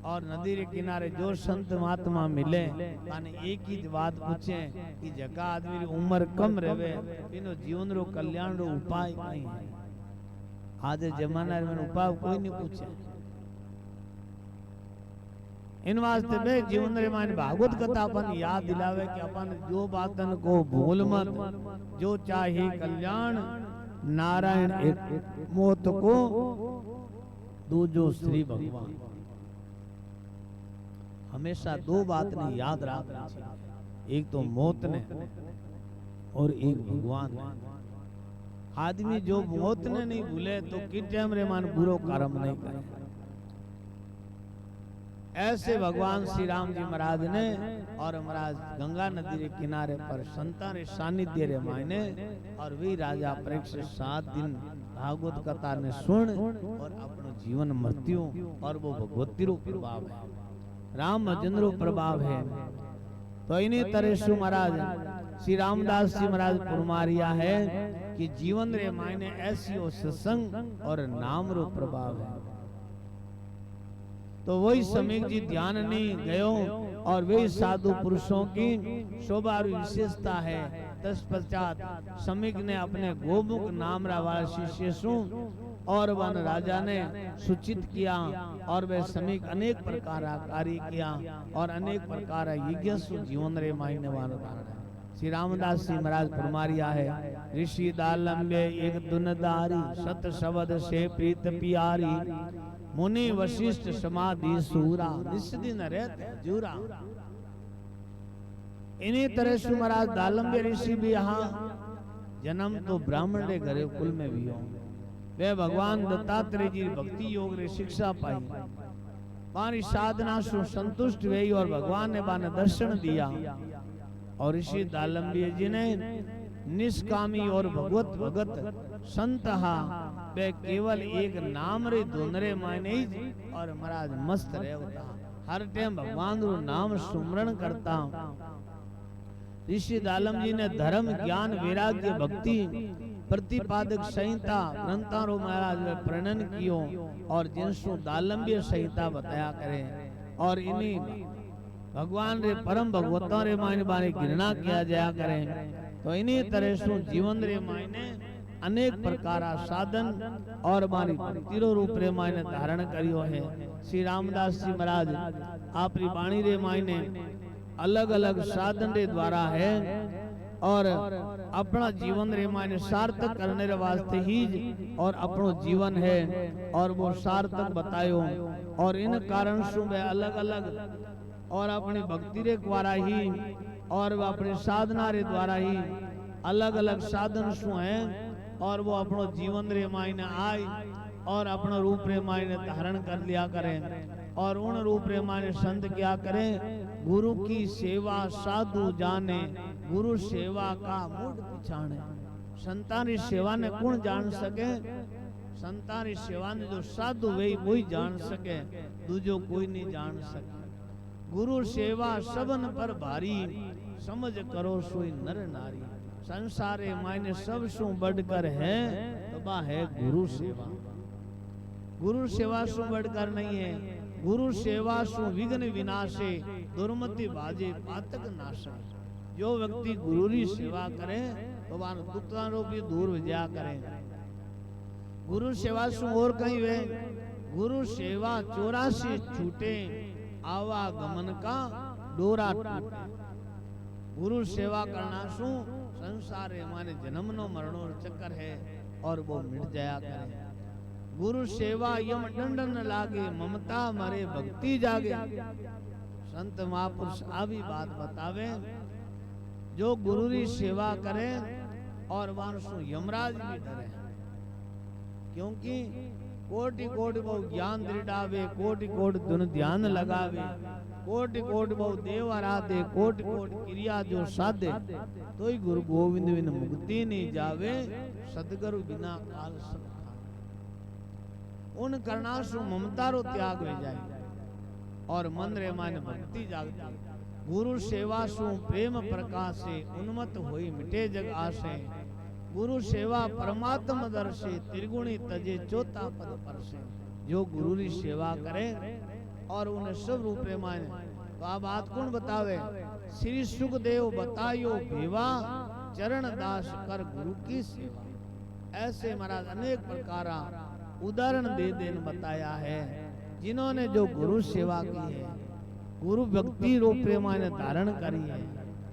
[SPEAKER 2] और नदी के किनारे जो संत महात्मा मिले माने एक ही बात पूछे कि जगह आदमी की उम्र कम रहे इनो जीवन रो कल्याण रो उपाय नहीं है। आज जमाना में उपाय कोई नहीं पूछे। इन वास्ते बे जीवन रे माने भागवत कथा अपन याद दिलावे कि अपन जो बातन को भूल मत, जो चाहे कल्याण नारायण एक मोत को दूजो श्री भगवान। हमेशा दो बात ने याद रखनी चाहिए, एक तो मौत ने और एक भगवान ने। आदमी जो मौत ने नहीं भूले तो किटेम रे मान बुरो कर्म नहीं करे। ऐसे भगवान श्री राम जी महाराज ने और महाराज गंगा नदी के किनारे पर संता रे सानिध्य रे मायने और वी राजा परीक्षित 7 दिन भागवत कथा ने सुन और अपनो जीवन मृत्यु और वो भगवती रो प्रभाव है, राम भजन रो प्रभाव है। तो इन्हीं तरह से महाराज श्री रामदास जी महाराज फरमारिया है कि जीवन रे मायने ऐसी हो सत्संग और नाम रो प्रभाव है। तो वही समीक जी ध्यान नहीं गयो और वे साधु पुरुषों की शोभा विशेषता है। तत्पश्चात समीक ने अपने गोमुख नाम वाला शिष्य सु और वन राजा ने सूचित किया और वे समीक अनेक प्रकार कार्य किया और अनेक प्रकार यज्ञ सु जीवन रे मायने वाला कारण। श्री रामदास जी महाराज फरमारिया है ऋषि दालम्बे एक दुनदारी सत शब्द से प्रीत प्यारी मुनि वशिष्ठ समाधि सूरा निस्दिन रहते हजूरा। इन्हीं तरह से महाराज दालम्बे ऋषि भी यहाँ जन्म तो ब्राह्मण के घरे कुल में भी हो। वे भगवान दत्तात्रेय जी भक्ति योग रे शिक्षा पाई, बारी साधना से संतुष्ट हुई और भगवान ने बाने दर्शन दिया। और ऋषि दालम्बे जी ने निष्कामी और भगवत भगत संत वे केवल एक नाम रे दोनरे मायने ही और महाराज मस्त रहे होता, हर टाइम भगवान रो नाम सुमरण करता। ऋषि दालम जी ने धर्म ज्ञान वैराग्य भक्ति प्रतिपादक संहिता ग्रंथों रो महाराज प्रणयन कियो और जिनसु दालम्बी संहिता बताया करें और इन्हीं भगवान रे परम भगवतों रे मायने बारे गिरना किया जाया करें। तो इन्हीं तरह से जीवन रे मायने अनेक प्रकार साधन और हमारी भक्ति रूप रे मायने धारण करियो है। श्री रामदास जी महाराज आपरी वाणी रे मायने अलग अलग साधन रे द्वारा है और अपना जीवन रे मायने सार्थक करने रे वास्ते ही और अपनो जीवन है और वो सार्थक बतायो। और इन कारण से वे अलग अलग और अपनी भक्ति रे द्वारा ही और अपने साधना रे द्वारा ही अलग अलग साधन सु हैं और वो अपनो जीवन रे मायने आए और अपना रूप रे मायने धारण कर लिया करें। और उन रूप रे मायने संत क्या करें, गुरु की सेवा साधु जाने गुरु सेवा का मूड पिछाने। संतानी सेवा ने कौन जान सके, संतानी सेवा ने जो साधु वे वही जान सके, दूजो कोई नहीं जान सके। गुरु सेवा सबन पर भारी समझ करो सोई नर नारी। संसारे मायने सब सु बढ़कर है तो बा है गुरु सेवा। गुरु सेवा सु बढ़कर नहीं है। गुरु सेवा सु विघ्न विनाशे दुर्मति बाजे पातक नाशे। जो व्यक्ति गुरु की सेवा करे तो वह दुखों भी दूर विजया करे। गुरु सेवा सु और कहीं वे गुरु सेवा 84 छूटे आवागमन का डोरा टूटे। गुरु सेवा करना सु संसार माने जन्म नो मरणो चक्कर है और वो मिट जाया करे। गुरु सेवा यम दंडन लागे ममता मरे भक्ति जागे। संत महापुरुष आवी बात बतावे, जो गुरु की सेवा करे और वानसु यमराज भी डरे, क्योंकि कोटि कोटि बहु ज्ञान दृढ़ावे, कोटि कोटि धुन ध्यान लगावे, कोटि कोटि बहु देव आराधे, कोटि कोटि क्रिया जो साधे, तो ही गुरु गोविंद बिन मुक्ति नहीं जावे, सदगुरु बिना काल सब। उन करणासु ममता रो त्याग हो जाए और मन रे माने भक्ति जागती। गुरु सेवा सु प्रेम प्रकाशे उन्मत होई मिटे जग आसे। गुरु सेवा परमात्म दर्शे त्रिगुणी तजे चौथा पद परसे। जो गुरु की सेवा करे और उन्हें सब रूप रे माने, तो आ बात कौन बतावे, श्री सुखदेव बतायो भेवा चरण दास कर गुरु की सेवा। ऐसे महाराज अनेक प्रकार उदाहरण दे देन बताया है, जिन्होंने जो गुरु सेवा की है, गुरु भक्ति रूप रे माने धारण करी है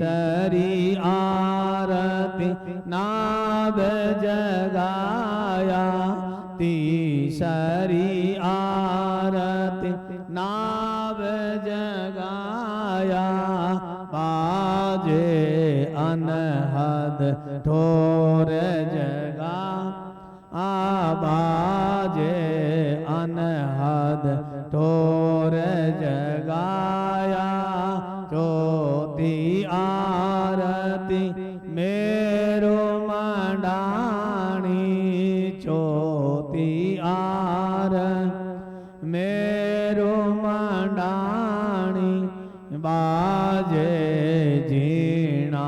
[SPEAKER 2] तीसरी आरती नाद जगाया, तीसरी आरती नाद जगाया, बाजे अनहद ठोर जगा, बाजे अनहद ठोर जगाया, चौथी आरती मेरो मंडाणी, चौथी आरती मेरो मंडाणी, बाजे जीणा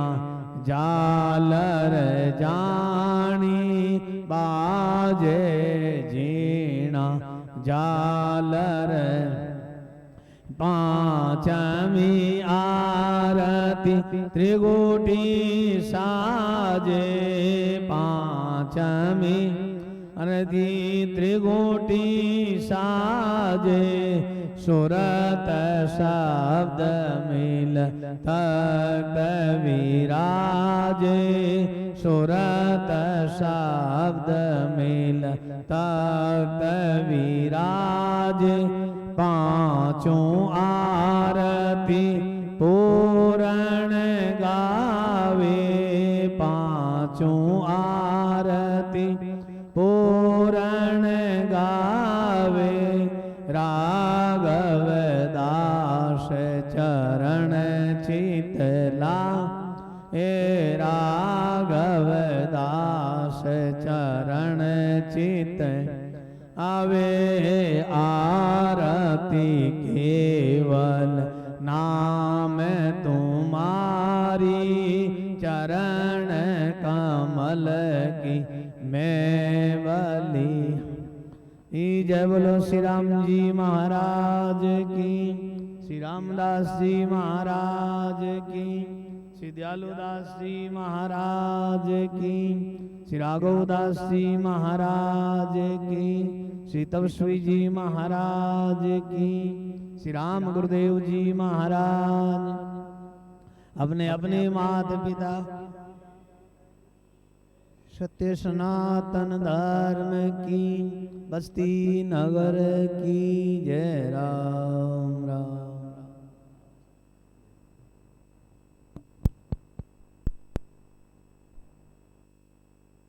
[SPEAKER 2] जालर जानी, बाजे जीणा जालर। पांचमी आरती त्रिगुटी साजे, पांचमी आरती त्रिगुटी साजे, सुरत शब्द मिल तख्त विराजे, सुरत शब्द मिल तख्त विराजे, पांचों आरती पूर्ण गावे, पांचों आरती पूर्ण गावे, राघव दास चरण चितला, ए राघव दास चरण चित आवे, आरती केवल नाम तुम्हारी, चरण कमल की मैं बली। जय बोलो श्री राम जी महाराज की, श्री रामदास जी महाराज की, श्री दयालुदास जी महाराज की, श्री राघवदास जी महाराज की, श्री तपस्वी जी महाराज की, श्री राम गुरुदेव जी महाराज। अपने अपने माता पिता सत्य सनातन धर्म की, बस्ती नगर की जय।